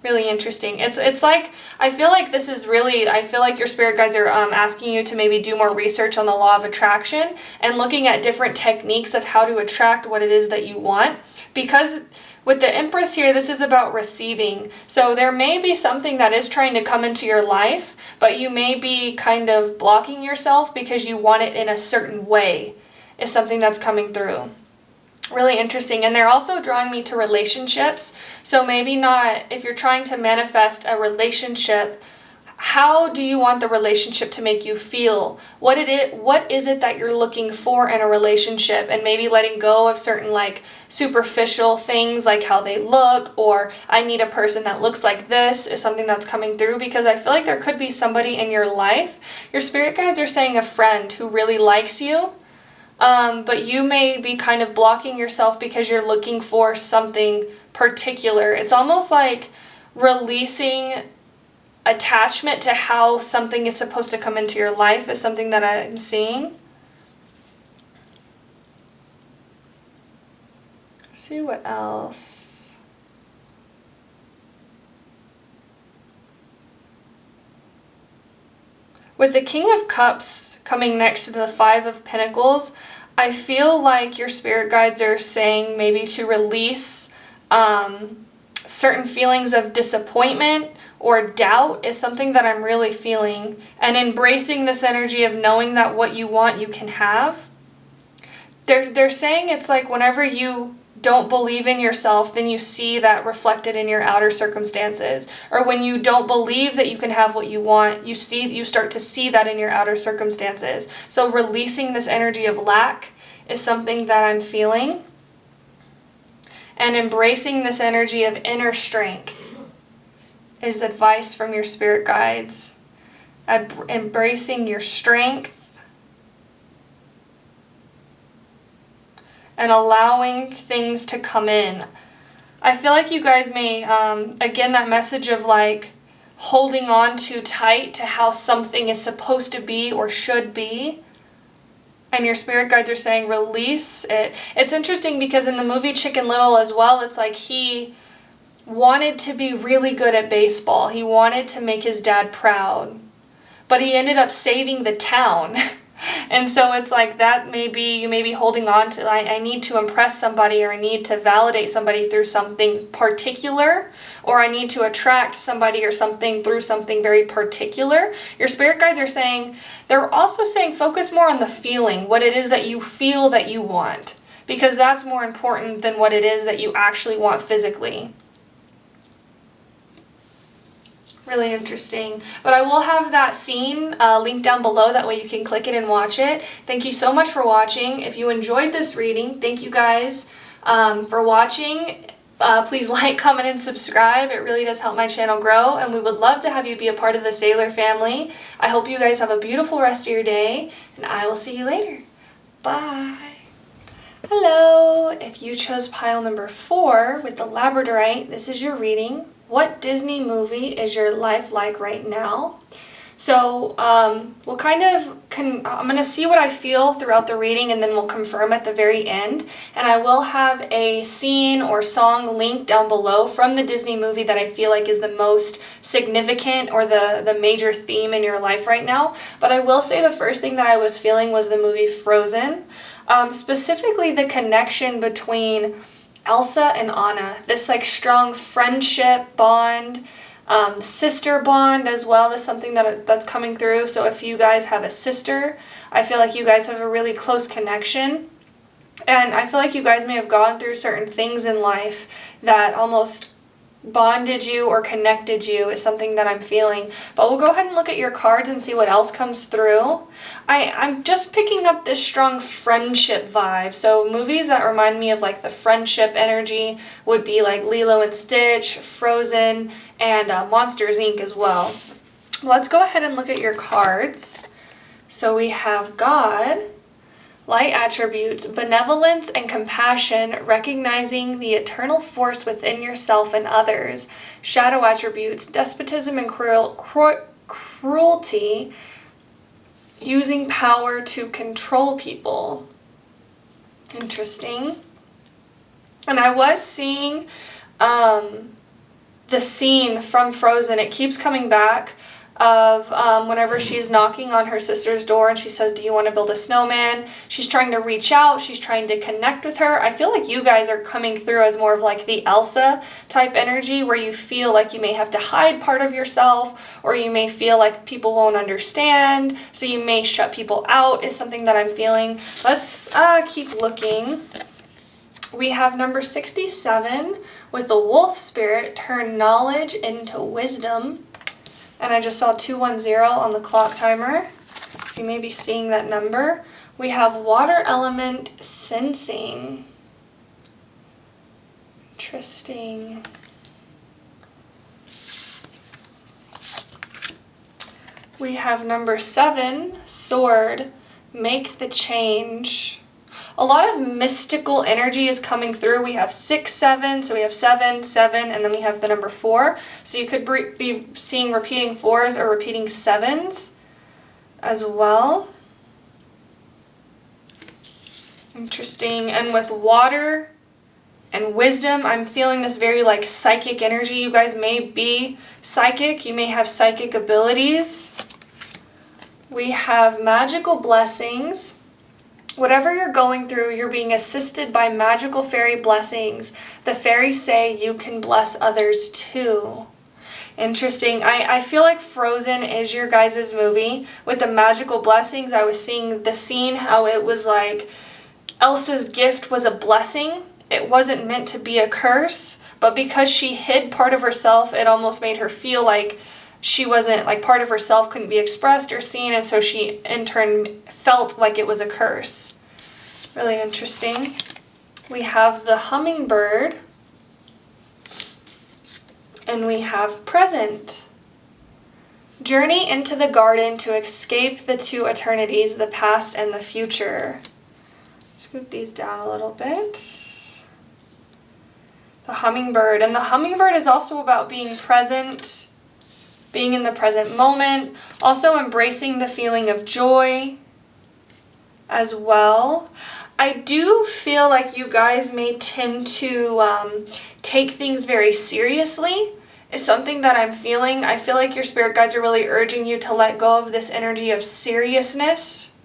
S1: Really interesting. It's like, I feel like your spirit guides are asking you to maybe do more research on the law of attraction and looking at different techniques of how to attract what it is that you want. Because with the Empress here, this is about receiving. So there may be something that is trying to come into your life, but you may be kind of blocking yourself because you want it in a certain way, is something that's coming through. Really interesting. And they're also drawing me to relationships. So maybe not, if you're trying to manifest a relationship, how do you want the relationship to make you feel? What is it that you're looking for in a relationship? And maybe letting go of certain like superficial things like how they look, or I need a person that looks like this, is something that's coming through, because I feel like there could be somebody in your life. Your spirit guides are saying a friend who really likes you. But you may be kind of blocking yourself because you're looking for something particular. It's almost like releasing attachment to how something is supposed to come into your life is something that I'm seeing. Let's see what else. With the King of Cups coming next to the Five of Pentacles, I feel like your spirit guides are saying maybe to release certain feelings of disappointment or doubt is something that I'm really feeling, and embracing this energy of knowing that what you want you can have. They're saying it's like whenever you don't believe in yourself, then you see that reflected in your outer circumstances. Or when you don't believe that you can have what you want, you start to see that in your outer circumstances. So releasing this energy of lack is something that I'm feeling. And embracing this energy of inner strength is advice from your spirit guides. Embracing your strength and allowing things to come in. I feel like you guys may, again, that message of like holding on too tight to how something is supposed to be or should be. And your spirit guides are saying release it. It's interesting because in the movie Chicken Little as well, it's like he wanted to be really good at baseball. He wanted to make his dad proud. But he ended up saving the town. And so it's like that you may be holding on to, I need to impress somebody, or I need to validate somebody through something particular, or I need to attract somebody or something through something very particular. Your spirit guides are saying, they're also saying focus more on the feeling, what it is that you feel that you want, because that's more important than what it is that you actually want physically. Really interesting. But I will have that scene linked down below. That way you can click it and watch it. Thank you so much for watching. If you enjoyed this reading, thank you guys for watching. Please like, comment, and subscribe. It really does help my channel grow, and we would love to have you be a part of the Sailor family. I hope you guys have a beautiful rest of your day, and I will see you later. Bye. Hello. If you chose pile number 4 with the Labradorite, this is your reading. What Disney movie is your life like right now? So we'll I'm going to see what I feel throughout the reading, and then we'll confirm at the very end. And I will have a scene or song linked down below from the Disney movie that I feel like is the most significant or the major theme in your life right now. But I will say the first thing that I was feeling was the movie Frozen. Specifically the connection between Elsa and Anna, this like strong friendship bond, sister bond as well is something that's coming through. So if you guys have a sister, I feel like you guys have a really close connection. And I feel like you guys may have gone through certain things in life that almost bonded you or connected you is something that I'm feeling. But we'll go ahead and look at your cards and see what else comes through. I'm just picking up this strong friendship vibe. So movies that remind me of like the friendship energy would be like Lilo and Stitch, Frozen, and Monsters Inc. as well. Let's go ahead and look at your cards. So we have God, light attributes, benevolence and compassion, recognizing the eternal force within yourself and others. Shadow attributes, despotism and cruelty, using power to control people. Interesting. And I was seeing the scene from Frozen. It keeps coming back. of whenever she's knocking on her sister's door and she says, do you want to build a snowman? She's trying to reach out. She's trying to connect with her. I feel like you guys are coming through as more of like the Elsa type energy, where you feel like you may have to hide part of yourself, or you may feel like people won't understand, so you may shut people out, is something that I'm feeling. Let's keep looking. We have number 67 with the wolf spirit, turn knowledge into wisdom. And I just saw 210 on the clock timer. So you may be seeing that number. We have water element sensing. Interesting. We have number 7, sword, make the change. A lot of mystical energy is coming through. We have 6, 7, so we have 7, 7, and then we have the number 4. So you could be seeing repeating 4s or repeating 7s as well. Interesting. And with water and wisdom, I'm feeling this very like psychic energy. You guys may be psychic. You may have psychic abilities. We have magical blessings. Whatever you're going through, you're being assisted by magical fairy blessings. The fairies say you can bless others too. Interesting. I feel like Frozen is your guys' movie. With the magical blessings, I was seeing the scene, how it was like Elsa's gift was a blessing. It wasn't meant to be a curse, but because she hid part of herself, it almost made her feel like she wasn't, like part of herself couldn't be expressed or seen, and so she in turn felt like it was a curse. Really interesting. We have the hummingbird, and we have present. Journey into the garden to escape the 2 eternities, the past and the future. Scoot these down a little bit. The hummingbird, and the hummingbird is also about being present, being in the present moment, also embracing the feeling of joy as well. I do feel like you guys may tend to take things very seriously, is something that I'm feeling. I feel like your spirit guides are really urging you to let go of this energy of seriousness.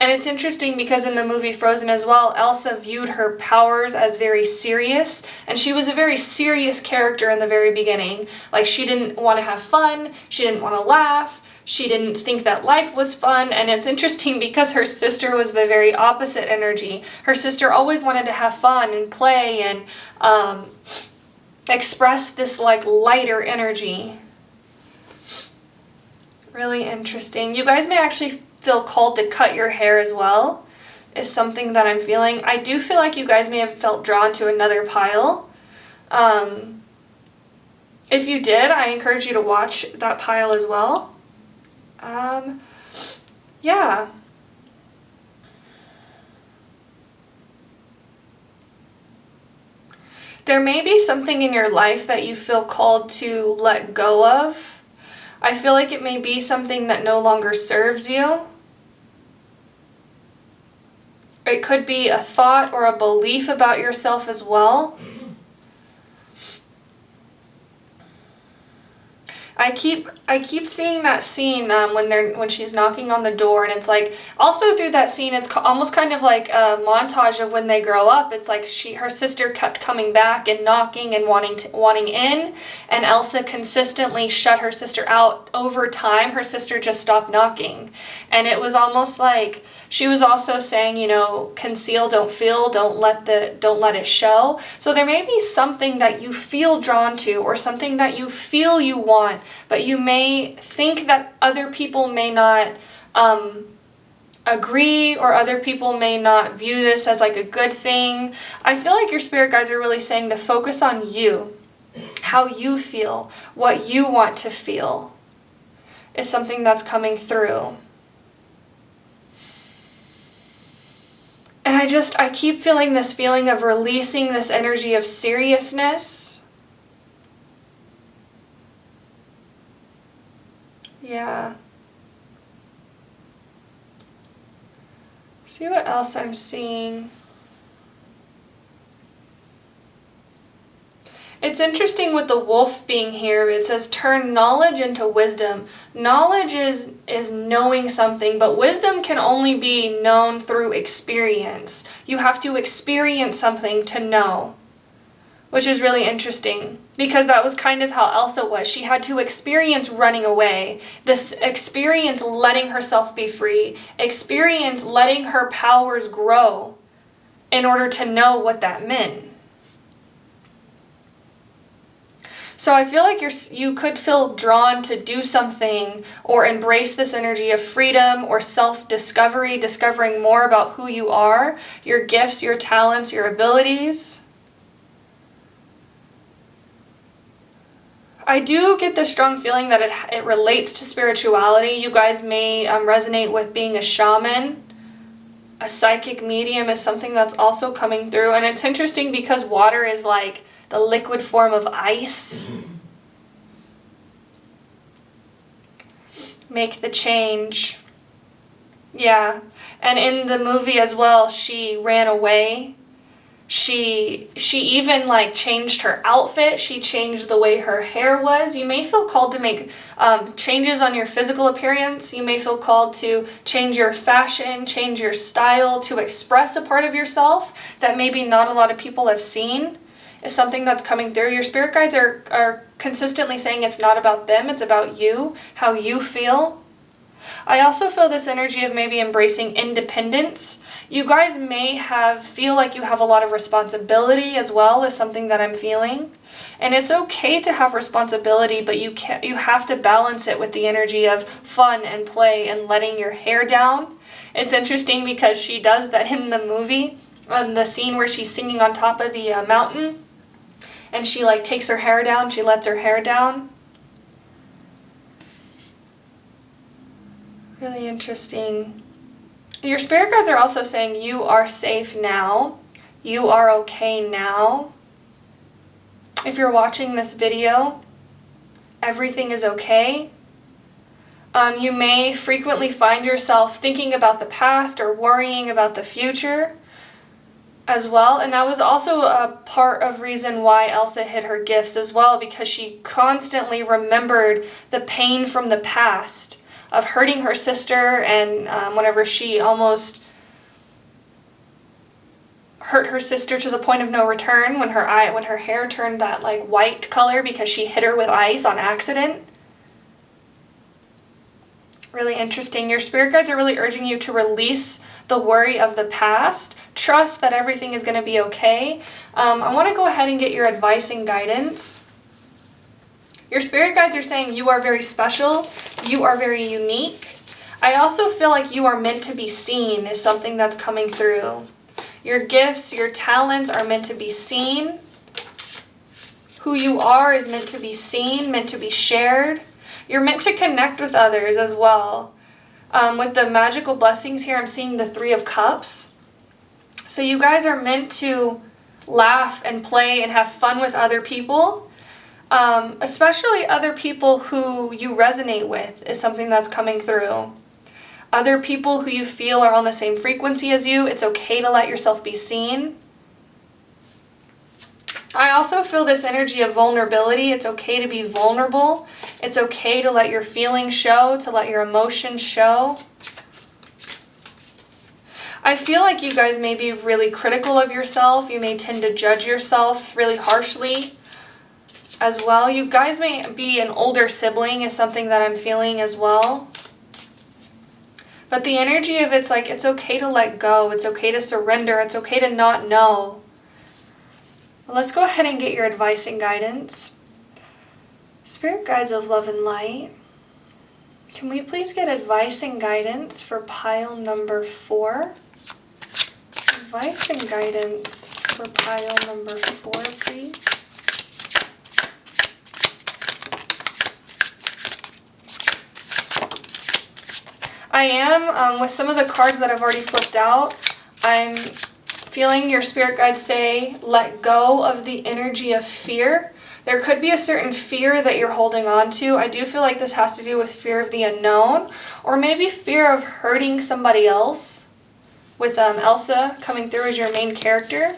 S1: And it's interesting because in the movie Frozen as well, Elsa viewed her powers as very serious, and she was a very serious character in the very beginning. Like, she didn't want to have fun, she didn't want to laugh, she didn't think that life was fun. And it's interesting because her sister was the very opposite energy. Her sister always wanted to have fun and play and express this like lighter energy. Really interesting. You guys may actually feel called to cut your hair as well, is something that I'm feeling. I do feel like you guys may have felt drawn to another pile. If you did, I encourage you to watch that pile as well. Yeah. There may be something in your life that you feel called to let go of. I feel like it may be something that no longer serves you. It could be a thought or a belief about yourself as well. I keep seeing that scene when she's knocking on the door, and it's like also through that scene it's almost kind of like a montage of when they grow up. It's like her sister kept coming back and knocking and wanting in, and Elsa consistently shut her sister out. Over time, her sister just stopped knocking, and it was almost like she was also saying, you know, conceal, don't feel, don't let it show. So there may be something that you feel drawn to, or something that you feel you want, but you may think that other people may not agree, or other people may not view this as like a good thing. I feel like your spirit guides are really saying to focus on you, how you feel, what you want to feel is something that's coming through. And I keep feeling this feeling of releasing this energy of seriousness. Yeah. See what else I'm seeing. It's interesting with the wolf being here. It says turn knowledge into wisdom. Knowledge is knowing something, but wisdom can only be known through experience. You have to experience something to know, which is really interesting because that was kind of how Elsa was. She had to experience running away, this experience letting herself be free, experience letting her powers grow in order to know what that meant. So I feel like you could feel drawn to do something or embrace this energy of freedom or self-discovery, discovering more about who you are, your gifts, your talents, your abilities. I do get the strong feeling that it relates to spirituality. You guys may resonate with being a shaman. A psychic medium is something that's also coming through. And it's interesting because water is like the liquid form of ice. Make the change. Yeah. And in the movie as well, she ran away. She even like changed her outfit. She changed the way her hair was. You may feel called to make changes on your physical appearance. You may feel called to change your fashion, change your style, to express a part of yourself that maybe not a lot of people have seen. Is something that's coming through. Your spirit guides are consistently saying it's not about them, it's about you, how you feel. I also feel this energy of maybe embracing independence. You guys may feel like you have a lot of responsibility as well, is something that I'm feeling. And it's okay to have responsibility, but you have to balance it with the energy of fun and play and letting your hair down. It's interesting because she does that in the movie, the scene where she's singing on top of the mountain. And she like takes her hair down, she lets her hair down. Really interesting. Your spirit guides are also saying you are safe now. You are okay now. If you're watching this video, everything is okay. You may frequently find yourself thinking about the past or worrying about the future as well. And that was also a part of reason why Elsa hid her gifts as well, because she constantly remembered the pain from the past of hurting her sister, and whenever she almost hurt her sister to the point of no return, when her hair turned that like white color because she hit her with ice on accident. Really interesting. Your spirit guides are really urging you to release the worry of the past. Trust that everything is going to be okay. I want to go ahead and get your advice and guidance. Your spirit guides are saying you are very special. You are very unique. I also feel like you are meant to be seen is something that's coming through. Your gifts, your talents are meant to be seen. Who you are is meant to be seen, meant to be shared. You're meant to connect with others as well. With the magical blessings here, I'm seeing the 3 of Cups. So you guys are meant to laugh and play and have fun with other people. Especially other people who you resonate with is something that's coming through. Other people who you feel are on the same frequency as you. It's okay to let yourself be seen. I also feel this energy of vulnerability. It's okay to be vulnerable. It's okay to let your feelings show, to let your emotions show. I feel like you guys may be really critical of yourself. You may tend to judge yourself really harshly as well. You guys may be an older sibling is something that I'm feeling as well. But the energy of it's like, it's okay to let go. It's okay to surrender. It's okay to not know. Let's go ahead and get your advice and guidance. Spirit guides of love and light, can we please get advice and guidance for pile number 4? Advice and guidance for pile number 4, please. I am, with some of the cards that I've already flipped out, I'm feeling your spirit guides say, let go of the energy of fear. There could be a certain fear that you're holding on to. I do feel like this has to do with fear of the unknown, or maybe fear of hurting somebody else, with Elsa coming through as your main character.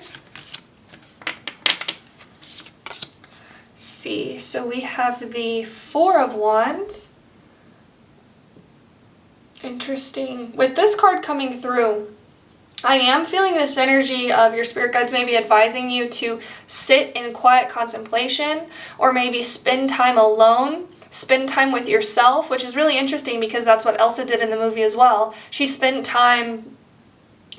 S1: see. So we have the Four of Wands. Interesting. With this card coming through, I am feeling this energy of your spirit guides maybe advising you to sit in quiet contemplation, or maybe spend time alone, spend time with yourself, which is really interesting because that's what Elsa did in the movie as well. She spent time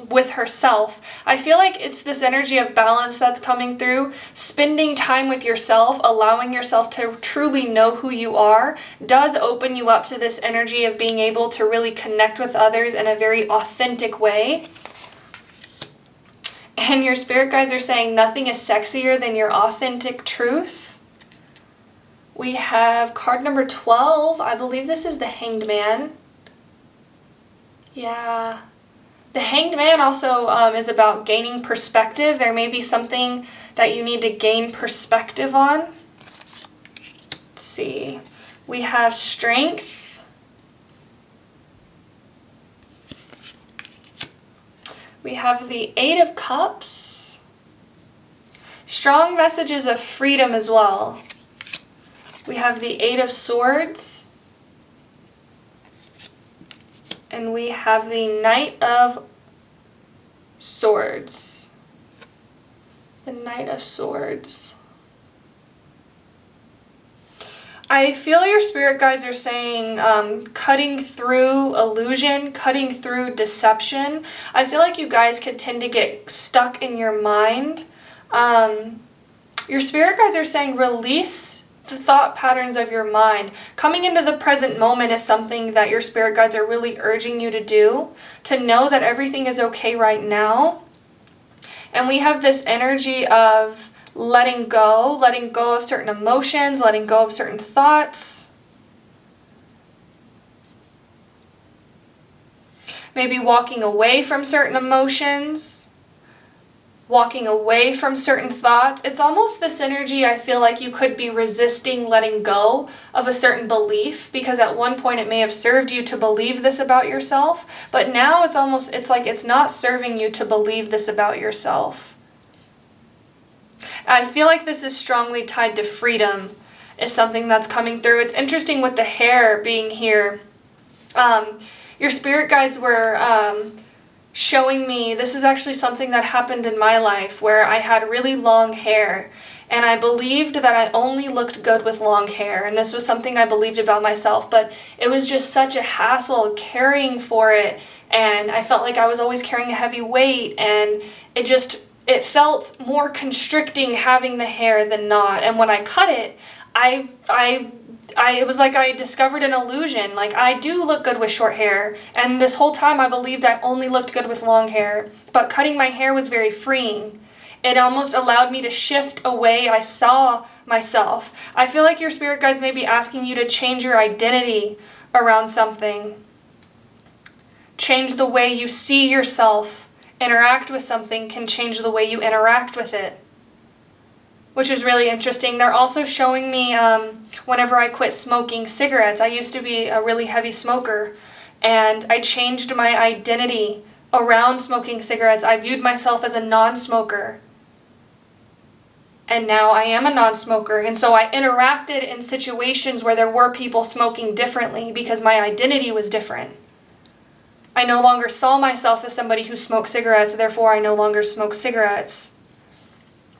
S1: with herself. I feel like it's this energy of balance that's coming through, spending time with yourself, allowing yourself to truly know who you are, does open you up to this energy of being able to really connect with others in a very authentic way. And your spirit guides are saying nothing is sexier than your authentic truth. We have card number 12. I believe this is the Hanged Man. Yeah. The Hanged Man also is about gaining perspective. There may be something that you need to gain perspective on. Let's see. We have Strength. We have the Eight of Cups. Strong messages of freedom as well. We have the Eight of Swords. And we have the Knight of Swords. The Knight of Swords. I feel your spirit guides are saying cutting through illusion, cutting through deception. I feel like you guys could tend to get stuck in your mind. Your spirit guides are saying release the thought patterns of your mind. Coming into the present moment is something that your spirit guides are really urging you to do, to know that everything is okay right now. And we have this energy of letting go of certain emotions, letting go of certain thoughts. Maybe walking away from certain emotions, walking away from certain thoughts. It's almost this energy I feel like you could be resisting letting go of a certain belief, because at one point it may have served you to believe this about yourself, but now it's like it's not serving you to believe this about yourself. I feel like this is strongly tied to freedom, is something that's coming through. It's interesting with the hair being here. Your spirit guides were showing me, this is actually something that happened in my life where I had really long hair, and I believed that I only looked good with long hair, and this was something I believed about myself, but it was just such a hassle caring for it, and I felt like I was always carrying a heavy weight, and it felt more constricting having the hair than not. And when I cut it, it was like I discovered an illusion. Like, I do look good with short hair, and this whole time I believed I only looked good with long hair, but cutting my hair was very freeing. It almost allowed me to shift a way I saw myself. I feel like your spirit guides may be asking you to change your identity around something. Change the way you see yourself. Interact with something can change the way you interact with it, which is really interesting. They're also showing me whenever I quit smoking cigarettes. I used to be a really heavy smoker, and I changed my identity around smoking cigarettes. I viewed myself as a non-smoker, and now I am a non-smoker, and so I interacted in situations where there were people smoking differently because my identity was different. I no longer saw myself as somebody who smoked cigarettes, therefore I no longer smoke cigarettes.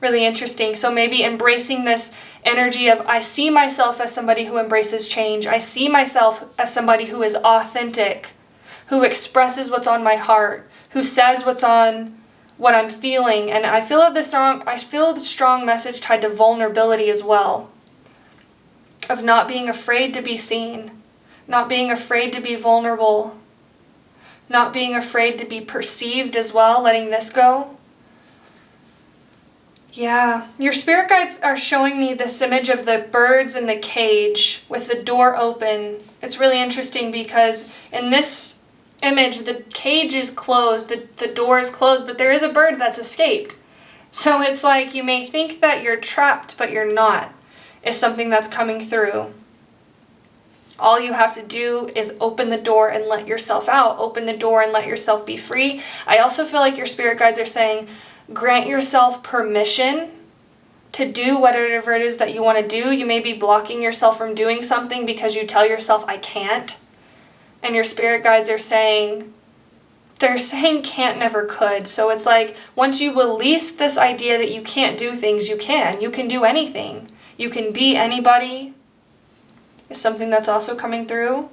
S1: Really interesting. So maybe embracing this energy of I see myself as somebody who embraces change. I see myself as somebody who is authentic, who expresses what's on my heart, who says what I'm feeling. And I feel the strong message tied to vulnerability as well, of not being afraid to be seen, not being afraid to be vulnerable, not being afraid to be perceived as well, letting this go. Yeah, your spirit guides are showing me this image of the birds in the cage with the door open. It's really interesting because in this image, the cage is closed, the door is closed, but there is a bird that's escaped. So it's like you may think that you're trapped, but you're not, is something that's coming through. All you have to do is open the door and let yourself out. Open the door and let yourself be free. I also feel like your spirit guides are saying, grant yourself permission to do whatever it is that you want to do. You may be blocking yourself from doing something because you tell yourself, I can't. And your spirit guides are saying, they're saying can't, never could. So it's like, once you release this idea that you can't do things, you can. You can do anything. You can be anybody, is something that's also coming through.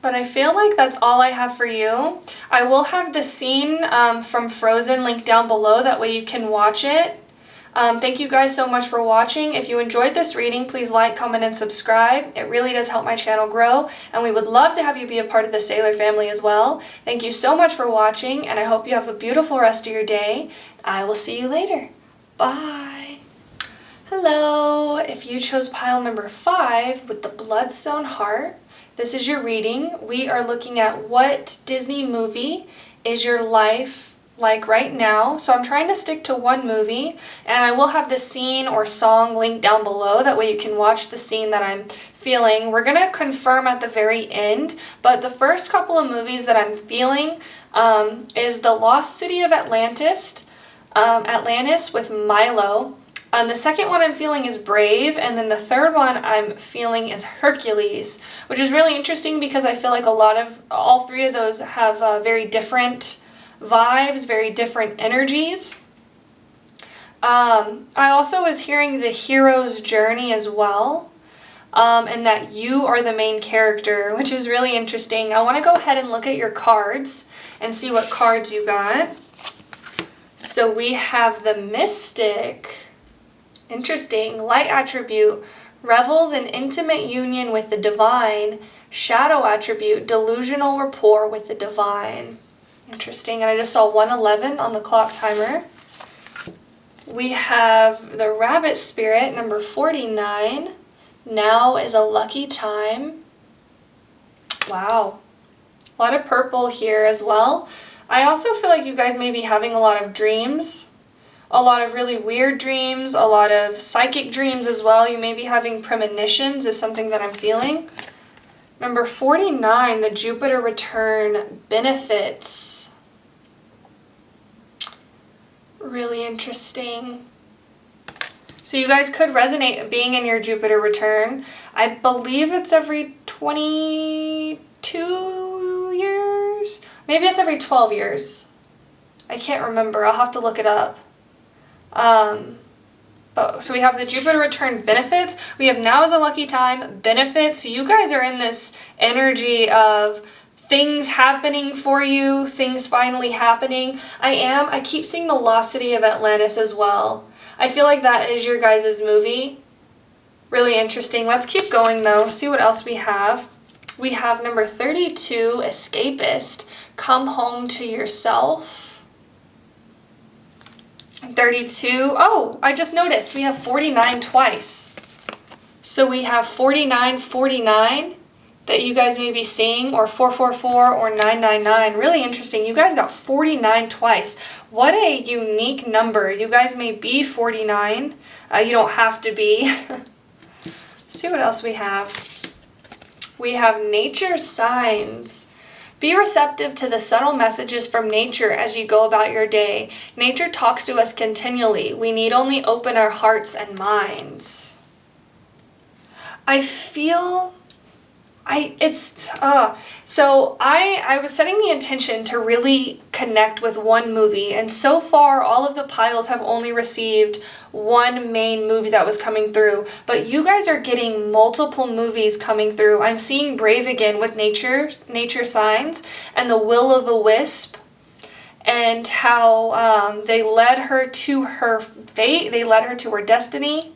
S1: But I feel like that's all I have for you. I will have the scene from Frozen linked down below. That way you can watch it. Thank you guys so much for watching. If you enjoyed this reading, please like, comment, and subscribe. It really does help my channel grow. And we would love to have you be a part of the Sailor family as well. Thank you so much for watching. And I hope you have a beautiful rest of your day. I will see you later. Bye. Hello. If you chose pile number 5 with the Bloodstone heart, this is your reading. We are looking at what Disney movie is your life like right now. So I'm trying to stick to one movie, and I will have the scene or song linked down below. That way you can watch the scene that I'm feeling. We're going to confirm at the very end, but the first couple of movies that I'm feeling is The Lost City of Atlantis with Milo. The second one I'm feeling is Brave, and then the third one I'm feeling is Hercules, which is really interesting because I feel like all three of those have very different vibes, very different energies. I also was hearing the hero's journey as well, and that you are the main character, which is really interesting. I want to go ahead and look at your cards and see what cards you got. So we have the Mystic. Interesting. Light attribute, revels in intimate union with the divine. Shadow attribute, delusional rapport with the divine. Interesting. And I just saw 111 on the clock timer. We have the Rabbit Spirit, number 49. Now is a lucky time. Wow. A lot of purple here as well. I also feel like you guys may be having a lot of dreams. A lot of really weird dreams, a lot of psychic dreams as well. You may be having premonitions is something that I'm feeling. Number 49, the Jupiter return benefits. Really interesting. So you guys could resonate being in your Jupiter return. I believe it's every 22 years. Maybe it's every 12 years. I can't remember. I'll have to look it up. So we have the Jupiter return benefits. We have now is a lucky time benefits. So you guys are in this energy of things happening for you, things finally happening. I keep seeing the Lost City of Atlantis as well. I feel like that is your guys' movie. Really interesting. Let's keep going though. See what else we have. We have number 32, Escapist. Come home to yourself. 32. Oh, I just noticed we have 49 twice. So we have 4949 that you guys may be seeing, or 444 or 999. Really interesting. You guys got 49 twice. What a unique number. You guys may be 49. You don't have to be. See what else we have. We have nature signs. Be receptive to the subtle messages from nature as you go about your day. Nature talks to us continually. We need only open our hearts and minds. I feel... I was setting the intention to really connect with one movie, and so far all of the piles have only received one main movie that was coming through, but you guys are getting multiple movies coming through. I'm seeing Brave again with nature signs, and the Will-o'-the-Wisp, and how they led her to her fate, they led her to her destiny.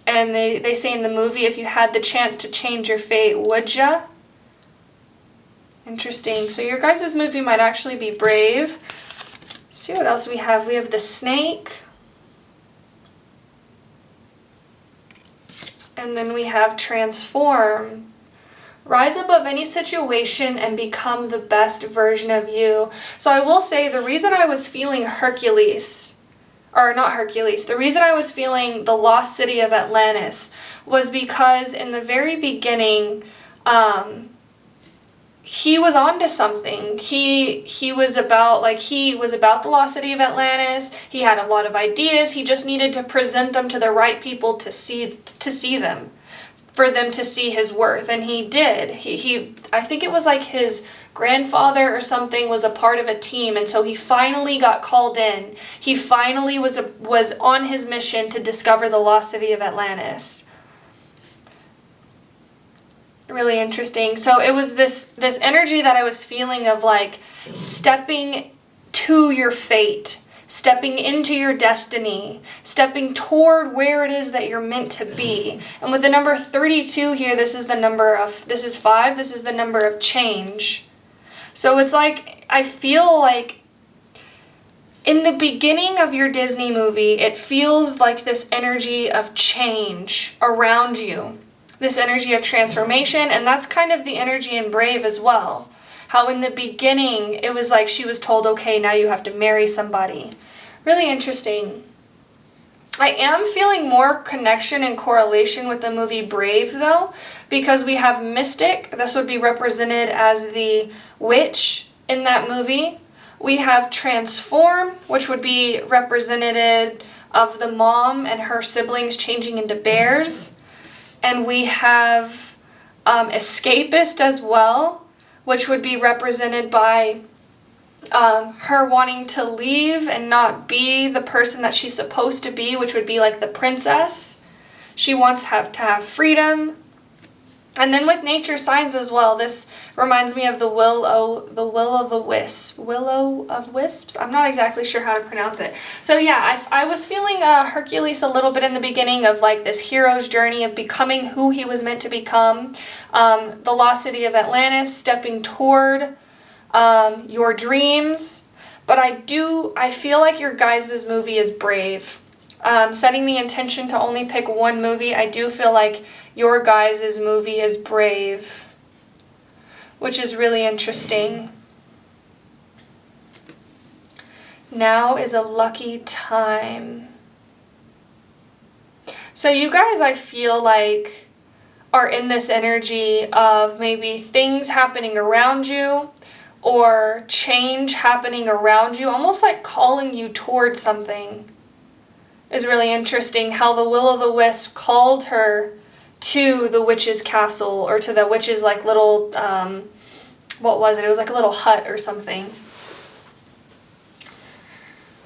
S1: And they say in the movie, if you had the chance to change your fate, would ya? Interesting. So your guys' movie might actually be Brave. Let's see what else we have. We have the Snake. And then we have Transform. Rise above any situation and become the best version of you. So I will say the reason I was feeling Hercules... or not Hercules, the reason I was feeling the Lost City of Atlantis was because in the very beginning, he was onto something. He was about the lost city of Atlantis. He had a lot of ideas. He just needed to present them to the right people to see them, for them to see his worth, and he did. He I think it was like his grandfather or something was a part of a team, and so he finally got called in. He finally was on his mission to discover the lost city of Atlantis. Really interesting. So it was this energy that I was feeling of like stepping to your fate, stepping into your destiny, stepping toward where it is that you're meant to be. And with the number 32 here, this is 5, this is the number of change. So it's like, I feel like in the beginning of your Disney movie, it feels like this energy of change around you. This energy of transformation, and that's kind of the energy in Brave as well. How in the beginning, it was like she was told, okay, now you have to marry somebody. Really interesting. I am feeling more connection and correlation with the movie Brave, though, because we have Mystic. This would be represented as the witch in that movie. We have Transform, which would be representative of the mom and her siblings changing into bears. And we have Escapist as well, which would be represented by her wanting to leave and not be the person that she's supposed to be, which would be like the princess. She wants to have freedom. And then with nature signs as well, this reminds me of the will of the wisps. I'm not exactly sure how to pronounce it. So yeah, I was feeling Hercules a little bit in the beginning of like this hero's journey of becoming who he was meant to become. The lost city of Atlantis, stepping toward your dreams. But I feel like your guys' movie is Brave. Setting the intention to only pick one movie, I do feel like your guys' movie is Brave, which is really interesting. Now is a lucky time. So you guys, I feel like, are in this energy of maybe things happening around you or change happening around you, almost like calling you towards something. Is really interesting how the will-o'-the-wisp called her to the witch's castle, or to the witch's like little, what was it? It was like a little hut or something.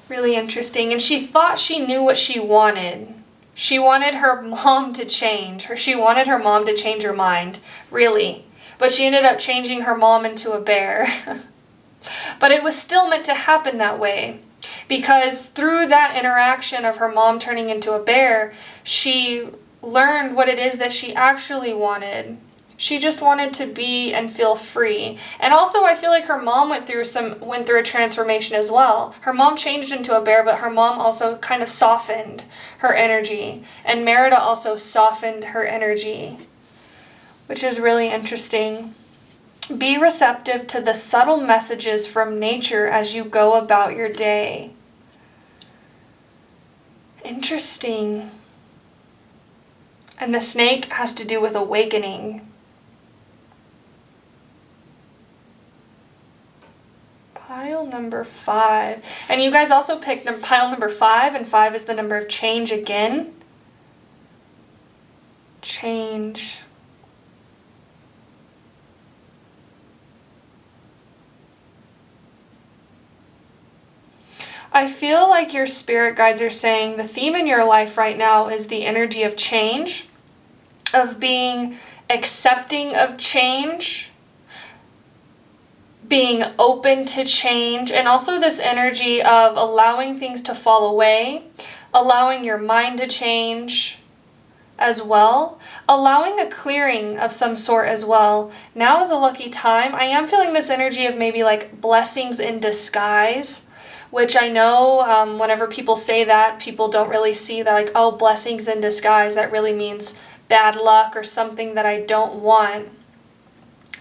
S1: Really interesting. And she thought she knew what she wanted. She wanted her mom to change. She wanted her mom to change her mind, really. But she ended up changing her mom into a bear. But it was still meant to happen that way. Because through that interaction of her mom turning into a bear, she learned what it is that she actually wanted. She just wanted to be and feel free. And also I feel like her mom went through a transformation as well. Her mom changed into a bear, but her mom also kind of softened her energy. And Merida also softened her energy, which is really interesting. Be receptive to the subtle messages from nature as you go about your day. Interesting. And the snake has to do with awakening. Pile number 5. And you guys also picked pile number 5, and 5 is the number of change again. Change. I feel like your spirit guides are saying the theme in your life right now is the energy of change, of being accepting of change, being open to change, and also this energy of allowing things to fall away, allowing your mind to change as well, allowing a clearing of some sort as well. Now is a lucky time. I am feeling this energy of maybe like blessings in disguise, which I know whenever people say that, people don't really see that like, oh, blessings in disguise, that really means bad luck or something that I don't want.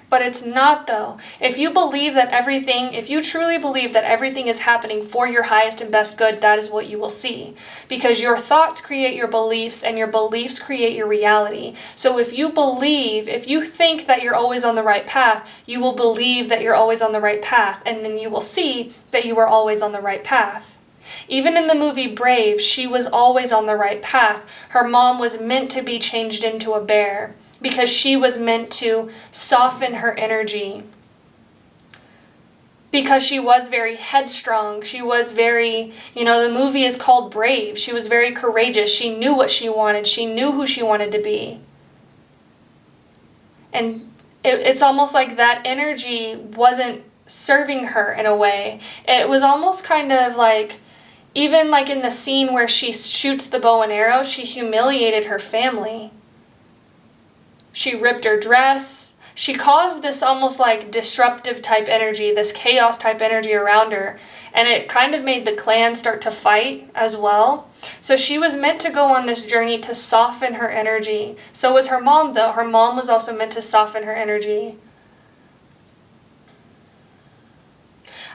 S1: But it's not, though. If you truly believe that everything is happening for your highest and best good, that is what you will see. Because your thoughts create your beliefs, and your beliefs create your reality. So if you think that you're always on the right path, you will believe that you're always on the right path, and then you will see that you are always on the right path. Even in the movie Brave, she was always on the right path. Her mom was meant to be changed into a bear, because she was meant to soften her energy. Because she was very headstrong. She was very, the movie is called Brave. She was very courageous. She knew what she wanted. She knew who she wanted to be. And it's almost like that energy wasn't serving her in a way. It was almost kind of like, even like in the scene where she shoots the bow and arrow, she humiliated her family. She ripped her dress. She caused this almost like disruptive type energy, this chaos type energy around her. And it kind of made the clan start to fight as well. So she was meant to go on this journey to soften her energy. So was her mom, though. Her mom was also meant to soften her energy.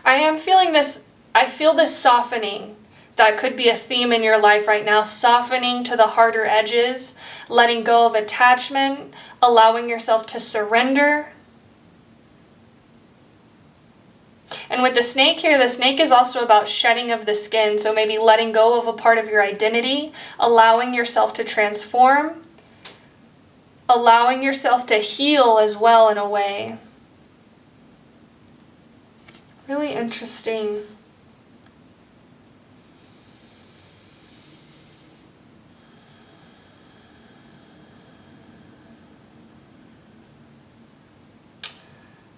S1: I feel this softening. That could be a theme in your life right now, softening to the harder edges, letting go of attachment, allowing yourself to surrender. And with the snake here, the snake is also about shedding of the skin, so maybe letting go of a part of your identity, allowing yourself to transform, allowing yourself to heal as well in a way. Really interesting.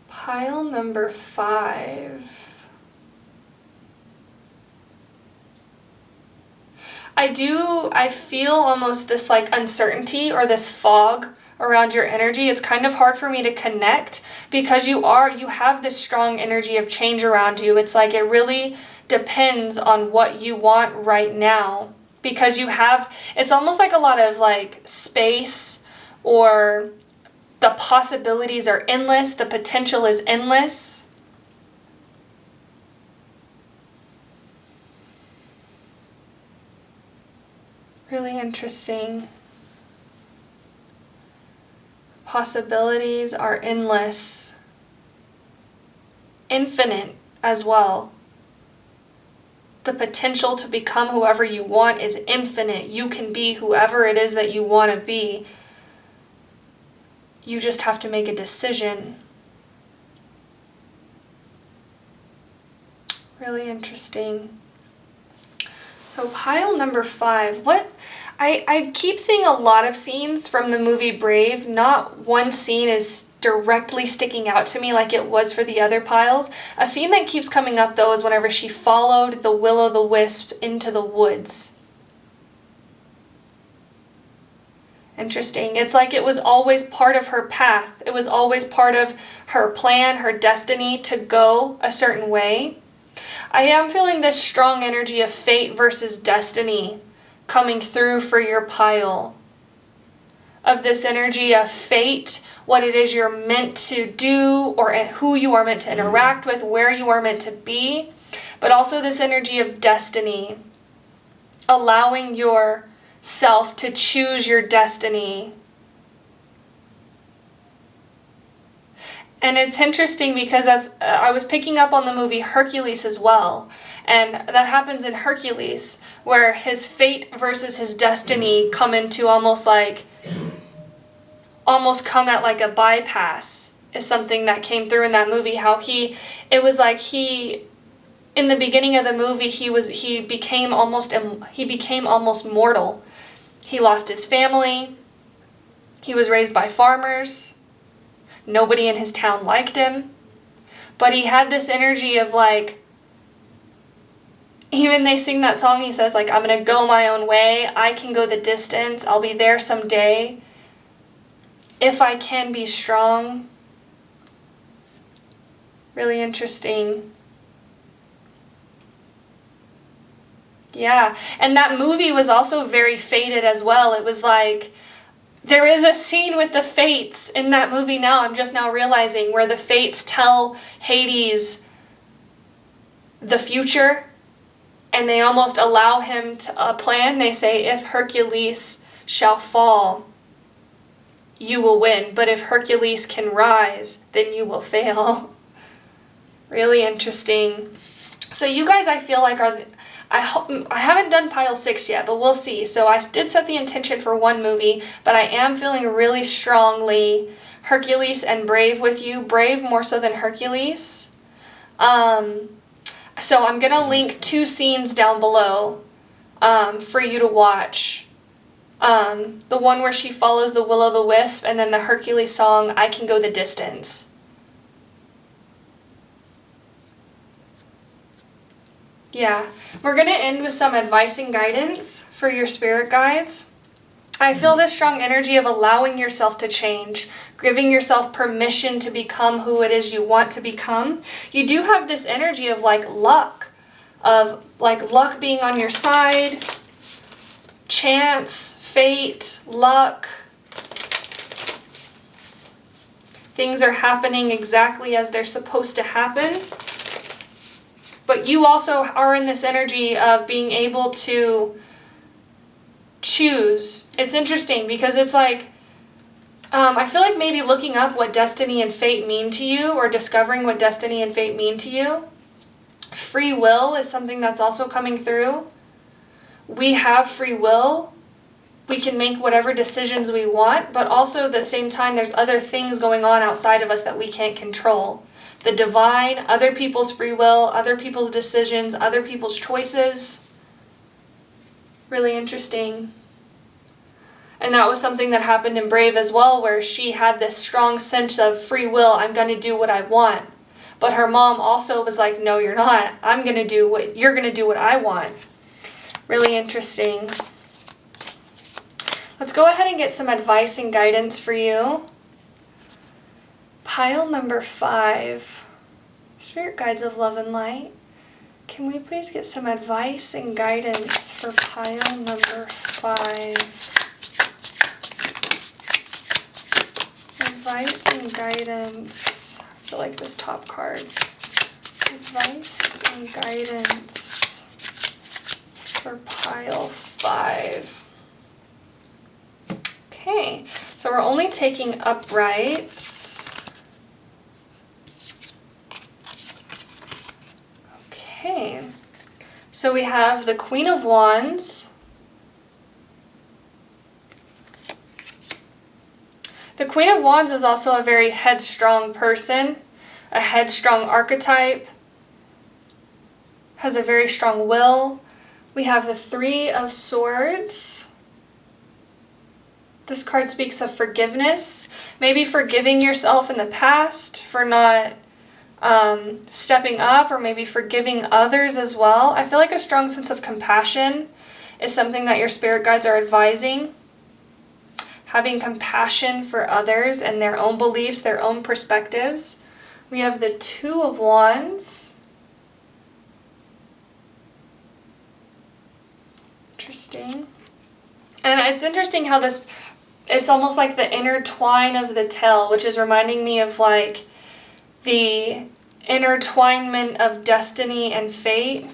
S1: Pile number 5. I feel almost this like uncertainty or this fog around your energy. It's kind of hard for me to connect because you have this strong energy of change around you. It's like it really depends on what you want right now, because it's almost like a lot of like space, or the possibilities are endless, the potential is endless. Really interesting. Possibilities are endless. Infinite as well. The potential to become whoever you want is infinite. You can be whoever it is that you want to be. You just have to make a decision. Really interesting. So pile number 5. I keep seeing a lot of scenes from the movie Brave. Not one scene is directly sticking out to me like it was for the other piles. A scene that keeps coming up, though, is whenever she followed the will-o'-the-wisp into the woods. Interesting. It's like it was always part of her path. It was always part of her plan, her destiny to go a certain way. I am feeling this strong energy of fate versus destiny coming through for your pile. Of this energy of fate, what it is you're meant to do, or who you are meant to interact with, where you are meant to be. But also this energy of destiny, allowing yourself to choose your destiny. And it's interesting because as I was picking up on the movie Hercules as well, and that happens in Hercules, where his fate versus his destiny come into almost come at like a bypass, is something that came through in that movie. How in the beginning of the movie, he became almost mortal. He lost his family. He was raised by farmers. Nobody in his town liked him. But he had this energy of even they sing that song, he says I'm going to go my own way. I can go the distance. I'll be there someday. If I can be strong. Really interesting. Yeah, and that movie was also very fated as well. It was There is a scene with the Fates in that movie now, I'm just now realizing, where the Fates tell Hades the future, and they almost allow him to plan. They say, if Hercules shall fall, you will win, but if Hercules can rise, then you will fail. Really interesting. So you guys, I feel like I haven't done pile 6 yet, but we'll see. So I did set the intention for one movie, but I am feeling really strongly Hercules and Brave with you. Brave more so than Hercules. So I'm going to link 2 scenes down below for you to watch. The one where she follows the Will-o'-the-Wisp, and then the Hercules song, I Can Go the Distance. Yeah, we're going to end with some advice and guidance for your spirit guides. I feel this strong energy of allowing yourself to change, giving yourself permission to become who it is you want to become. You do have this energy of luck being on your side, chance, fate, luck. Things are happening exactly as they're supposed to happen. But you also are in this energy of being able to choose. It's interesting because it's like, I feel like maybe looking up what destiny and fate mean to you, or discovering what destiny and fate mean to you. Free will is something that's also coming through. We have free will. We can make whatever decisions we want, but also at the same time, there's other things going on outside of us that we can't control. The divine, other people's free will, other people's decisions, other people's choices. Really interesting. And that was something that happened in Brave as well, where she had this strong sense of free will. I'm going to do what I want. But her mom also was like, no, you're not. You're going to do what I want. Really interesting. Let's go ahead and get some advice and guidance for you. Pile number 5, Spirit Guides of Love and Light. Can we please get some advice and guidance for pile number 5? Advice and guidance. I feel like this top card. Advice and guidance for pile 5. Okay, so we're only taking uprights. Okay, so we have the Queen of Wands. The Queen of Wands is also a very headstrong person, a headstrong archetype, has a very strong will. We have the Three of Swords. This card speaks of forgiveness, maybe forgiving yourself in the past for not stepping up, or maybe forgiving others as well. I feel like a strong sense of compassion is something that your spirit guides are advising. Having compassion for others and their own beliefs, their own perspectives. We have the Two of Wands. Interesting. And it's interesting how it's almost like the intertwine of the tale, which is reminding me of like the intertwinement of destiny and fate.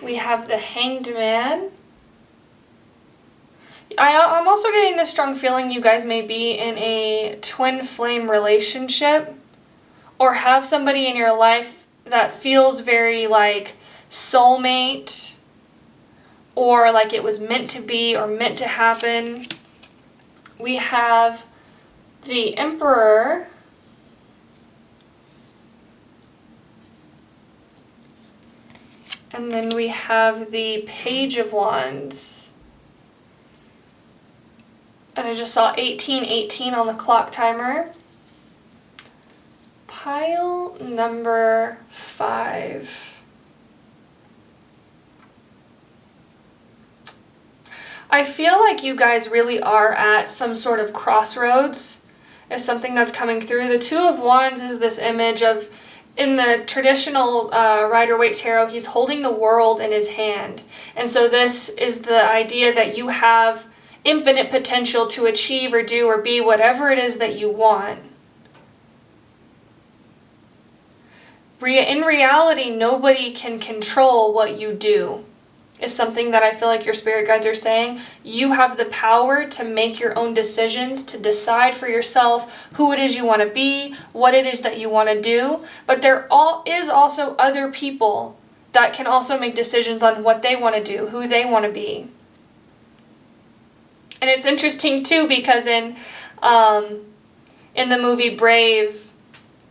S1: We have the Hanged Man. I'm also getting this strong feeling you guys may be in a twin flame relationship, or have somebody in your life that feels very like soulmate, or like it was meant to be or meant to happen. We have the Emperor. And then we have the Page of Wands. And I just saw 1818 on the clock timer. Pile number 5. I feel like you guys really are at some sort of crossroads, is something that's coming through. The Two of Wands is this image of, in the traditional Rider-Waite Tarot, he's holding the world in his hand. And so this is the idea that you have infinite potential to achieve or do or be whatever it is that you want. In reality, nobody can control what you do, is something that I feel like your spirit guides are saying. You have the power to make your own decisions, to decide for yourself who it is you want to be, what it is that you want to do. But there is also other people that can also make decisions on what they want to do, who they want to be. And it's interesting too, because in the movie Brave,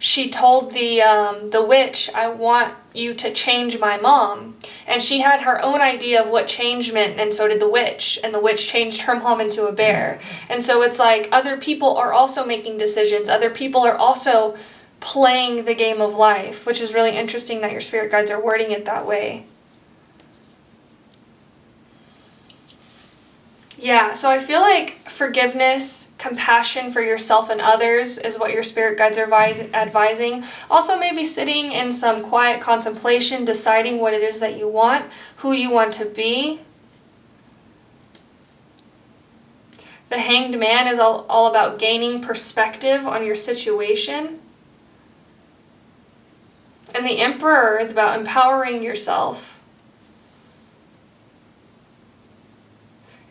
S1: she told the witch, I want you to change my mom. And she had her own idea of what change meant, and so did the witch. And the witch changed her mom into a bear. And so it's like other people are also making decisions. Other people are also playing the game of life, which is really interesting that your spirit guides are wording it that way. Yeah, so I feel like forgiveness, compassion for yourself and others is what your spirit guides are advising. Also maybe sitting in some quiet contemplation, deciding what it is that you want, who you want to be. The Hanged Man is all about gaining perspective on your situation. And the Emperor is about empowering yourself.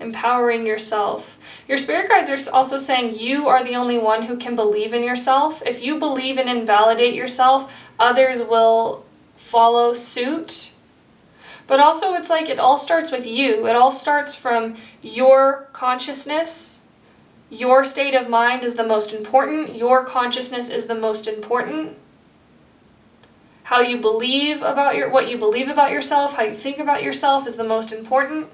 S1: Empowering yourself. Your spirit guides are also saying you are the only one who can believe in yourself. If you believe and invalidate yourself, others will follow suit. But also it's like it all starts with you. It all starts from your consciousness. Your state of mind is the most important. Your consciousness is the most important. How you believe about what you believe about yourself, how you think about yourself is the most important.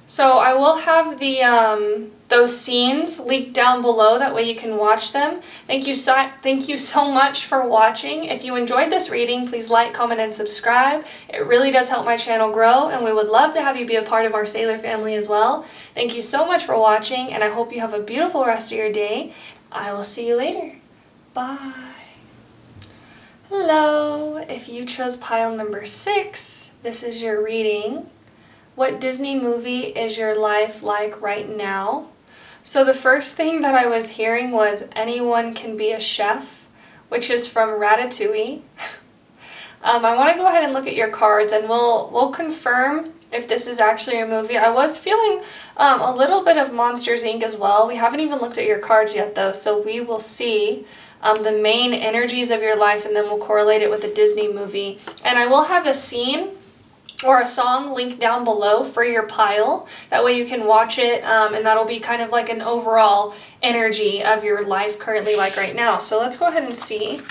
S1: So I will have those scenes linked down below, that way you can watch them. Thank you so much for watching. If you enjoyed this reading, please like, comment, and subscribe. It really does help my channel grow, and we would love to have you be a part of our Sailor family as well. Thank you so much for watching, and I hope you have a beautiful rest of your day. I will see you later. Bye. Hello. If you chose pile number 6, this is your reading. What Disney movie is your life like right now? So the first thing that I was hearing was anyone can be a chef, which is from Ratatouille. I want to go ahead and look at your cards, and we'll confirm if this is actually a movie. I was feeling a little bit of Monsters, Inc. as well. We haven't even looked at your cards yet though, so we will see the main energies of your life, and then we'll correlate it with a Disney movie. And I will have a scene or a song linked down below for your pile. That way you can watch it, and that'll be kind of like an overall energy of your life currently like right now. So let's go ahead and see.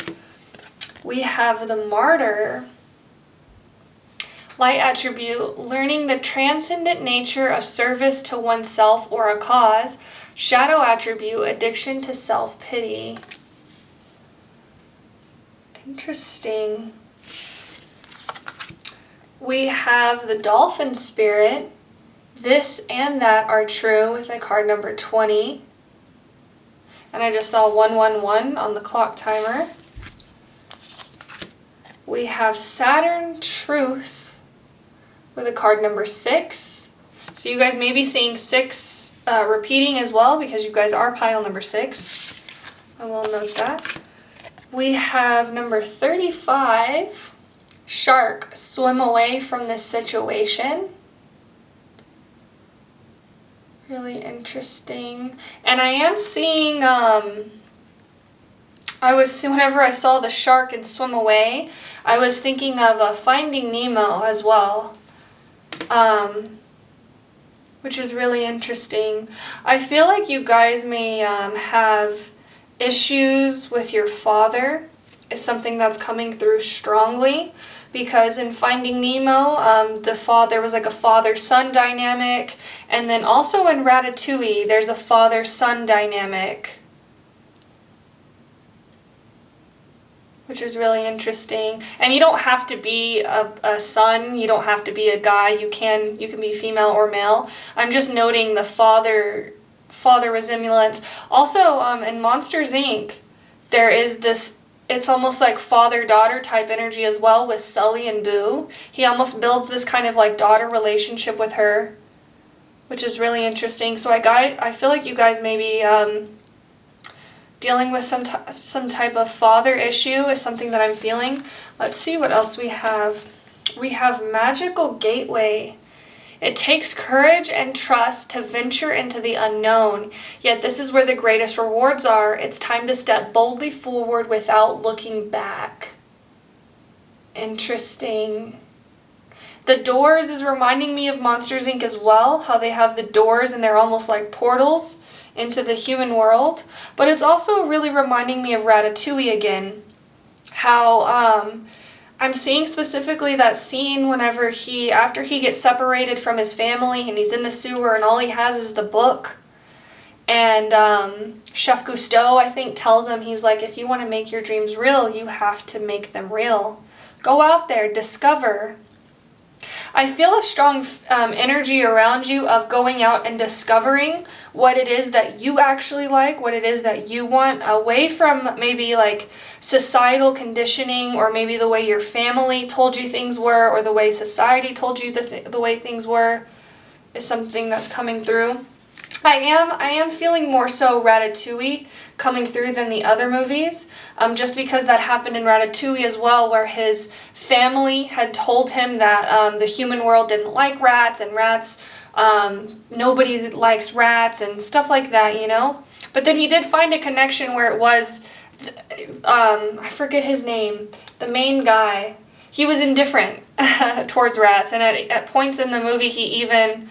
S1: We have the Martyr. Light attribute, learning the transcendent nature of service to oneself or a cause. Shadow attribute, addiction to self-pity. Interesting. We have the Dolphin Spirit. This and that are true with the card number 20. And I just saw 111 on the clock timer. We have Saturn Truth with a card number 6. So you guys may be seeing 6 repeating as well, because you guys are pile number 6. I will note that. We have number 35. Shark, swim away from this situation. Really interesting. And I am seeing, whenever I saw the shark and swim away, I was thinking of Finding Nemo as well. Which is really interesting. I feel like you guys may have issues with your father, is something that's coming through strongly. Because in Finding Nemo, there was like a father-son dynamic, and then also in Ratatouille, there's a father-son dynamic, which is really interesting. And you don't have to be a son, you don't have to be a guy, you can be female or male. I'm just noting the father resemblance. Also, in Monsters, Inc., there is this it's almost like father-daughter type energy as well with Sully and Boo. He almost builds this kind of like daughter relationship with her, which is really interesting. So I feel like you guys may be dealing with some type of father issue is something that I'm feeling. Let's see what else we have. We have Magical Gateway. It takes courage and trust to venture into the unknown, yet this is where the greatest rewards are. It's time to step boldly forward without looking back. Interesting. The doors is reminding me of Monsters, Inc. as well, how they have the doors and they're almost like portals into the human world. But it's also really reminding me of Ratatouille again. How I'm seeing specifically that scene whenever after he gets separated from his family and he's in the sewer and all he has is the book. And Chef Cousteau, I think, tells him, he's like, if you want to make your dreams real, you have to make them real. Go out there, discover. I feel a strong energy around you of going out and discovering what it is that you actually like, what it is that you want, away from maybe like societal conditioning, or maybe the way your family told you things were, or the way society told you the way things were, is something that's coming through. I am feeling more so Ratatouille coming through than the other movies, just because that happened in Ratatouille as well, where his family had told him that the human world didn't like rats, and rats, nobody likes rats and stuff like that, you know? But then he did find a connection where it was, I forget his name, the main guy. He was indifferent towards rats, and at points in the movie he even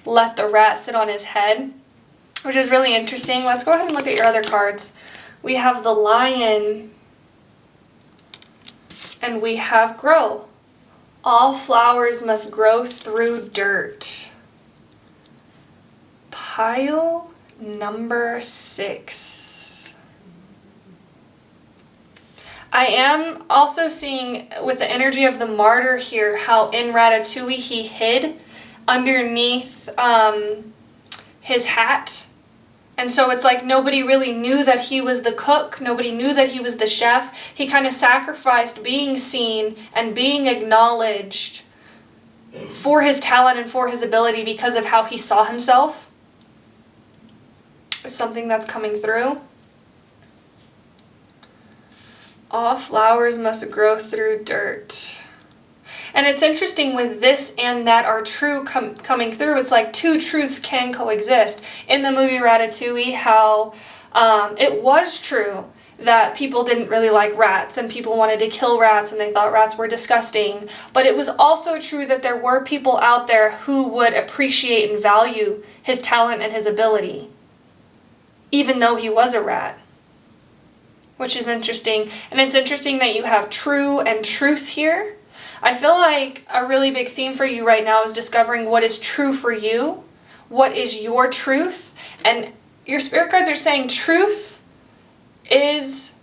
S1: let the rat sit on his head, which is really interesting. Let's go ahead and look at your other cards. We have the Lion, and we have Grow. All flowers must grow through dirt. Pile number 6. I am also seeing with the energy of the Martyr here, how in Ratatouille he hid underneath his hat, and so it's like nobody really knew that he was the cook, nobody knew that he was the chef. He kind of sacrificed being seen and being acknowledged for his talent and for his ability because of how he saw himself. It's something that's coming through. All flowers must grow through dirt. And it's interesting with this and that are true coming through. It's like two truths can coexist. In the movie Ratatouille, how it was true that people didn't really like rats and people wanted to kill rats and they thought rats were disgusting. But it was also true that there were people out there who would appreciate and value his talent and his ability, even though he was a rat. Which is interesting. And it's interesting that you have true and truth here. I feel like a really big theme for you right now is discovering what is true for you, what is your truth, and your spirit guides are saying truth is,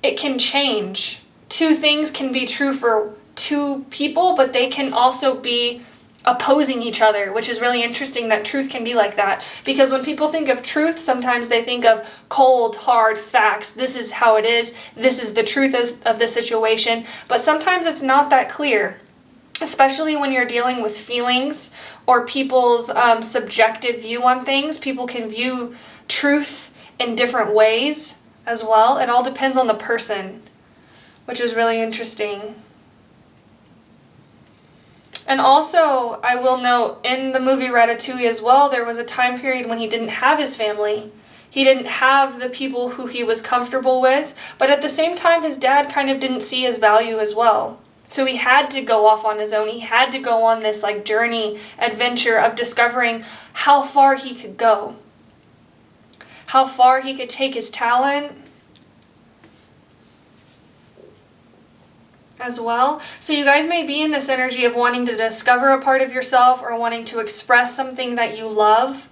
S1: it can change. Two things can be true for two people, but they can also be opposing each other, which is really interesting that truth can be like that. Because when people think of truth, sometimes they think of cold, hard facts. This is how it is. This is the truth of the situation. But sometimes it's not that clear, especially when you're dealing with feelings or people's subjective view on things. People can view truth in different ways as well. It all depends on the person, which is really interesting. And also, I will note, in the movie Ratatouille as well, there was a time period when he didn't have his family. He didn't have the people who he was comfortable with, but at the same time, his dad kind of didn't see his value as well. So he had to go off on his own. He had to go on this like journey, adventure of discovering how far he could go, how far he could take his talent as well. So you guys may be in this energy of wanting to discover a part of yourself or wanting to express something that you love,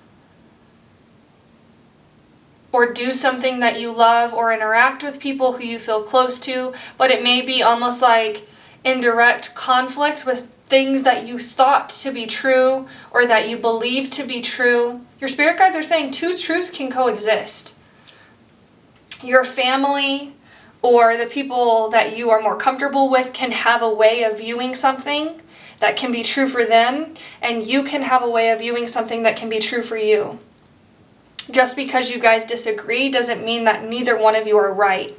S1: or do something that you love, or interact with people who you feel close to, but it may be almost like in direct conflict with things that you thought to be true or that you believe to be true. Your spirit guides are saying two truths can coexist. your family or the people that you are more comfortable with can have a way of viewing something that can be true for them, and you can have a way of viewing something that can be true for you. Just because you guys disagree doesn't mean that neither one of you are right,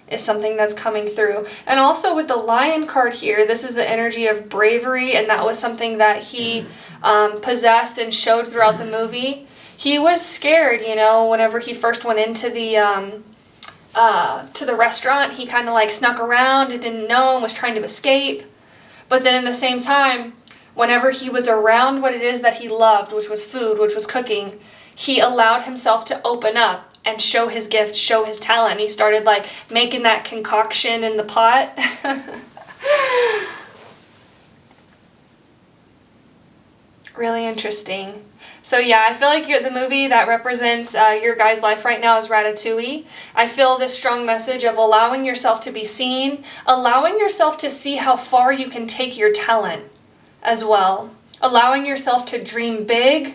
S1: is something that's coming through. And also with the Lion card here, this is the energy of bravery, and that was something that he possessed and showed throughout the movie. He was scared, you know, whenever he first went into the restaurant. He kind of like snuck around and didn't know and was trying to escape. But then at the same time, whenever he was around what it is that he loved, which was food, which was cooking, he allowed himself to open up and show his gift, show his talent. He started like making that concoction in the pot. Really interesting. So yeah, I feel like the movie that represents your guys' life right now is Ratatouille. I feel this strong message of allowing yourself to be seen, allowing yourself to see how far you can take your talent as well, allowing yourself to dream big.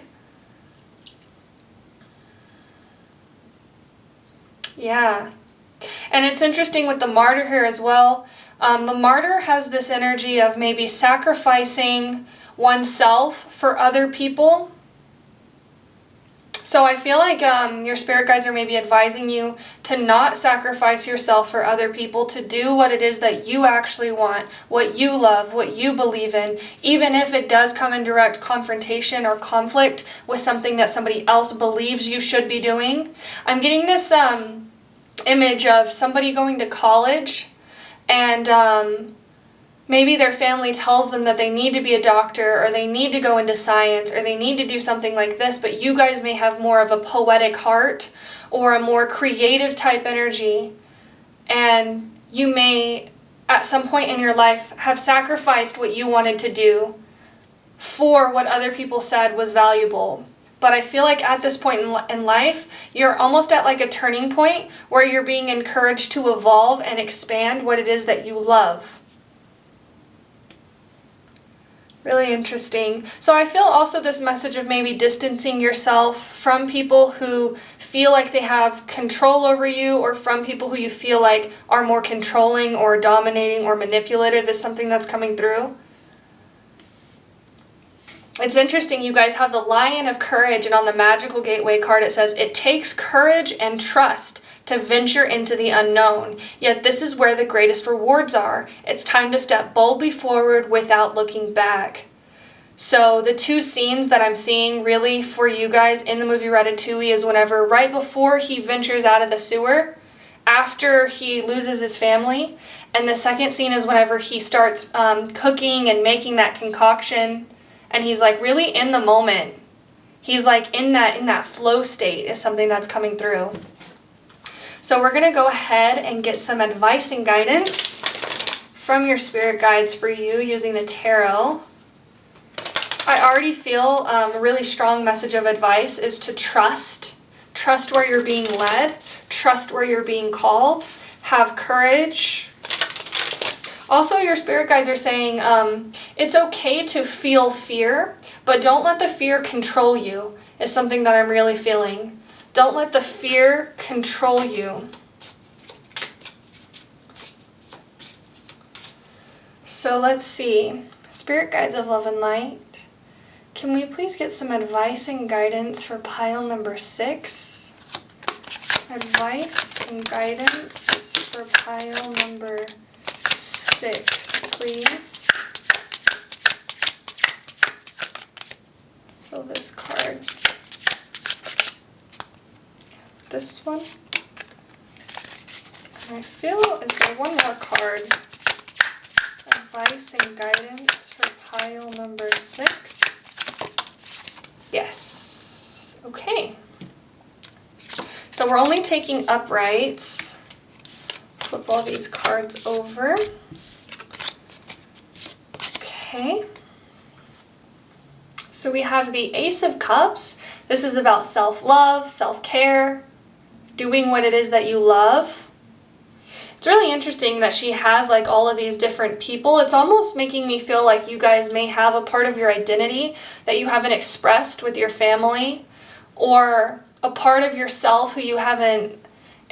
S1: Yeah. And it's interesting with the martyr here as well. The martyr has this energy of maybe sacrificing oneself for other people. So I feel like your spirit guides are maybe advising you to not sacrifice yourself for other people, to do what it is that you actually want, what you love, what you believe in, even if it does come in direct confrontation or conflict with something that somebody else believes you should be doing. I'm getting this image of somebody going to college, and maybe their family tells them that they need to be a doctor, or they need to go into science, or they need to do something like this, but you guys may have more of a poetic heart or a more creative type energy, and you may at some point in your life have sacrificed what you wanted to do for what other people said was valuable. But I feel like at this point in life, you're almost at like a turning point where you're being encouraged to evolve and expand what it is that you love. Really interesting. So I feel also this message of maybe distancing yourself from people who feel like they have control over you, or from people who you feel like are more controlling or dominating or manipulative is something that's coming through. It's interesting, you guys have the Lion of Courage, and on the Magical Gateway card it says, it takes courage and trust to venture into the unknown, yet this is where the greatest rewards are. It's time to step boldly forward without looking back. So the two scenes that I'm seeing really for you guys in the movie Ratatouille is whenever right before he ventures out of the sewer, after he loses his family, and the second scene is whenever he starts cooking and making that concoction. And he's like really in the moment. He's like in that flow state is something that's coming through. So we're going to go ahead and get some advice and guidance from your spirit guides for you using the tarot. I already feel a really strong message of advice is to trust. Trust where you're being led. Trust where you're being called. Have courage. Also, your spirit guides are saying it's okay to feel fear, but don't let the fear control you, is something that I'm really feeling. Don't let the fear control you. So let's see. Spirit guides of love and light, can we please get some advice and guidance for pile number 6? Advice and guidance for pile number 6, please. Fill this card. This one. And I feel, is there one more card? Advice and guidance for pile number 6. Yes. Okay. So we're only taking uprights. Flip all these cards over. Okay. So we have the Ace of Cups. This is about self-love, self-care, doing what it is that you love. It's really interesting that she has like all of these different people. It's almost making me feel like you guys may have a part of your identity that you haven't expressed with your family, or a part of yourself who you haven't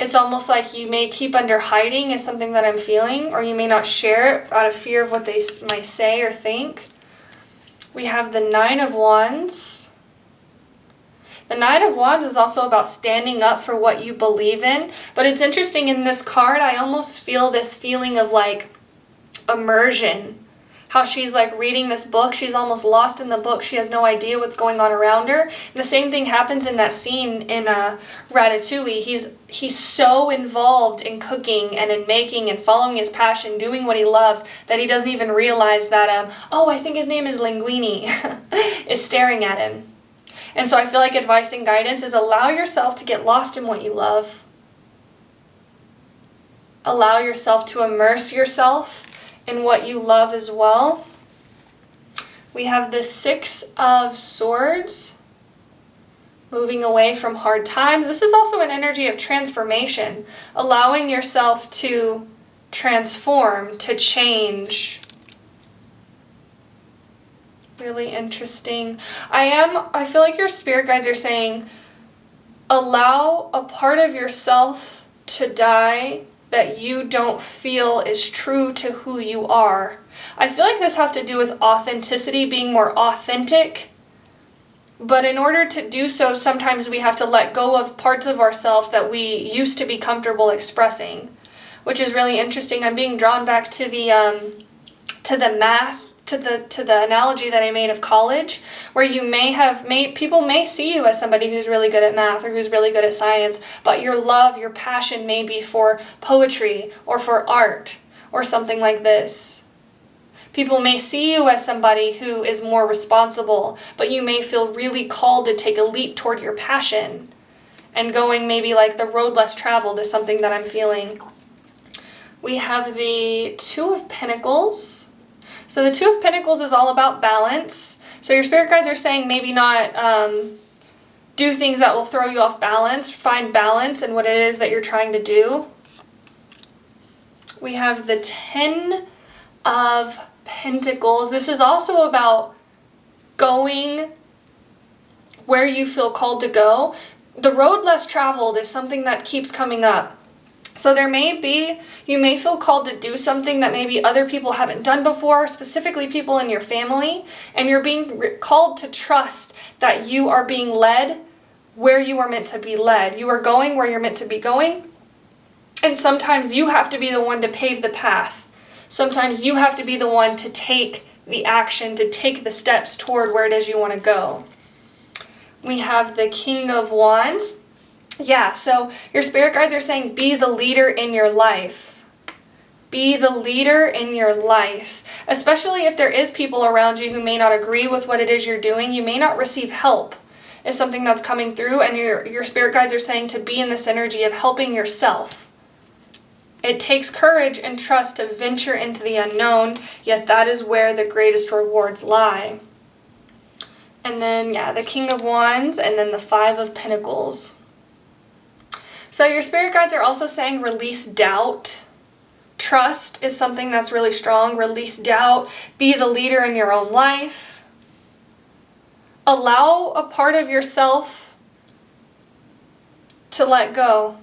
S1: it's almost like you may keep under hiding is something that I'm feeling, or you may not share it out of fear of what they might say or think. We have the Nine of Wands. The Nine of Wands is also about standing up for what you believe in, but it's interesting in this card, I almost feel this feeling of like immersion. How she's like reading this book, she's almost lost in the book, she has no idea what's going on around her. And the same thing happens in that scene in Ratatouille. He's so involved in cooking and in making and following his passion, doing what he loves, that he doesn't even realize that, oh, I think his name is Linguini, is staring at him. And so I feel like advice and guidance is allow yourself to get lost in what you love. Allow yourself to immerse yourself in what you love as well. We have the Six of Swords, moving away from hard times. This is also an energy of transformation, allowing yourself to transform, to change. Really interesting. I feel like your spirit guides are saying, allow a part of yourself to die that you don't feel is true to who you are. I feel like this has to do with authenticity, being more authentic. But in order to do so, sometimes we have to let go of parts of ourselves that we used to be comfortable expressing, which is really interesting. I'm being drawn back to the math, to the analogy that I made of college, where you people may see you as somebody who's really good at math or who's really good at science, but your love, your passion may be for poetry or for art or something like this. People may see you as somebody who is more responsible, but you may feel really called to take a leap toward your passion, and going maybe like the road less traveled is something that I'm feeling. We have the Two of Pentacles. So the Two of Pentacles is all about balance. So your spirit guides are saying maybe not do things that will throw you off balance. Find balance in what it is that you're trying to do. We have the Ten of Pentacles. This is also about going where you feel called to go. The road less traveled is something that keeps coming up. So you may feel called to do something that maybe other people haven't done before, specifically people in your family, and you're being called to trust that you are being led where you are meant to be led. You are going where you're meant to be going, and sometimes you have to be the one to pave the path. Sometimes you have to be the one to take the action, to take the steps toward where it is you want to go. We have the King of Wands. Yeah, so your spirit guides are saying be the leader in your life. Be the leader in your life. Especially if there is people around you who may not agree with what it is you're doing. You may not receive help is something that's coming through, and your spirit guides are saying to be in this energy of helping yourself. It takes courage and trust to venture into the unknown, yet that is where the greatest rewards lie. And then, yeah, the King of Wands, and then the Five of Pentacles. So your spirit guides are also saying release doubt. Trust is something that's really strong. Release doubt. Be the leader in your own life. Allow a part of yourself to let go.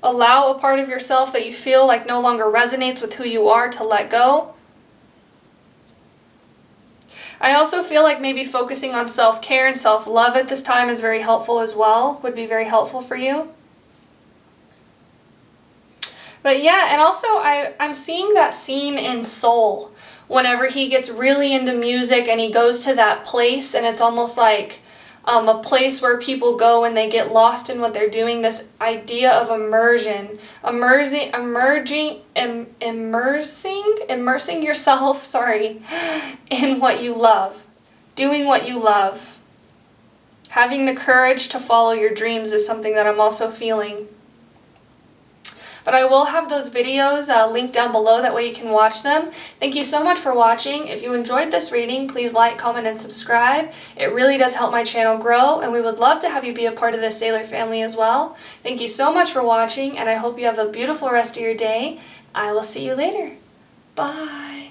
S1: Allow a part of yourself that you feel like no longer resonates with who you are to let go. I also feel like maybe focusing on self-care and self-love at this time is very helpful as well. Would be very helpful for you. But yeah, and also I'm seeing that scene in Soul whenever he gets really into music and he goes to that place, and it's almost like a place where people go and they get lost in what they're doing. This idea of immersion, immersing yourself, in what you love, doing what you love. Having the courage to follow your dreams is something that I'm also feeling. But I will have those videos linked down below, that way you can watch them. Thank you so much for watching. If you enjoyed this reading, please like, comment, and subscribe. It really does help my channel grow, and we would love to have you be a part of the Sailor family as well. Thank you so much for watching, and I hope you have a beautiful rest of your day. I will see you later. Bye.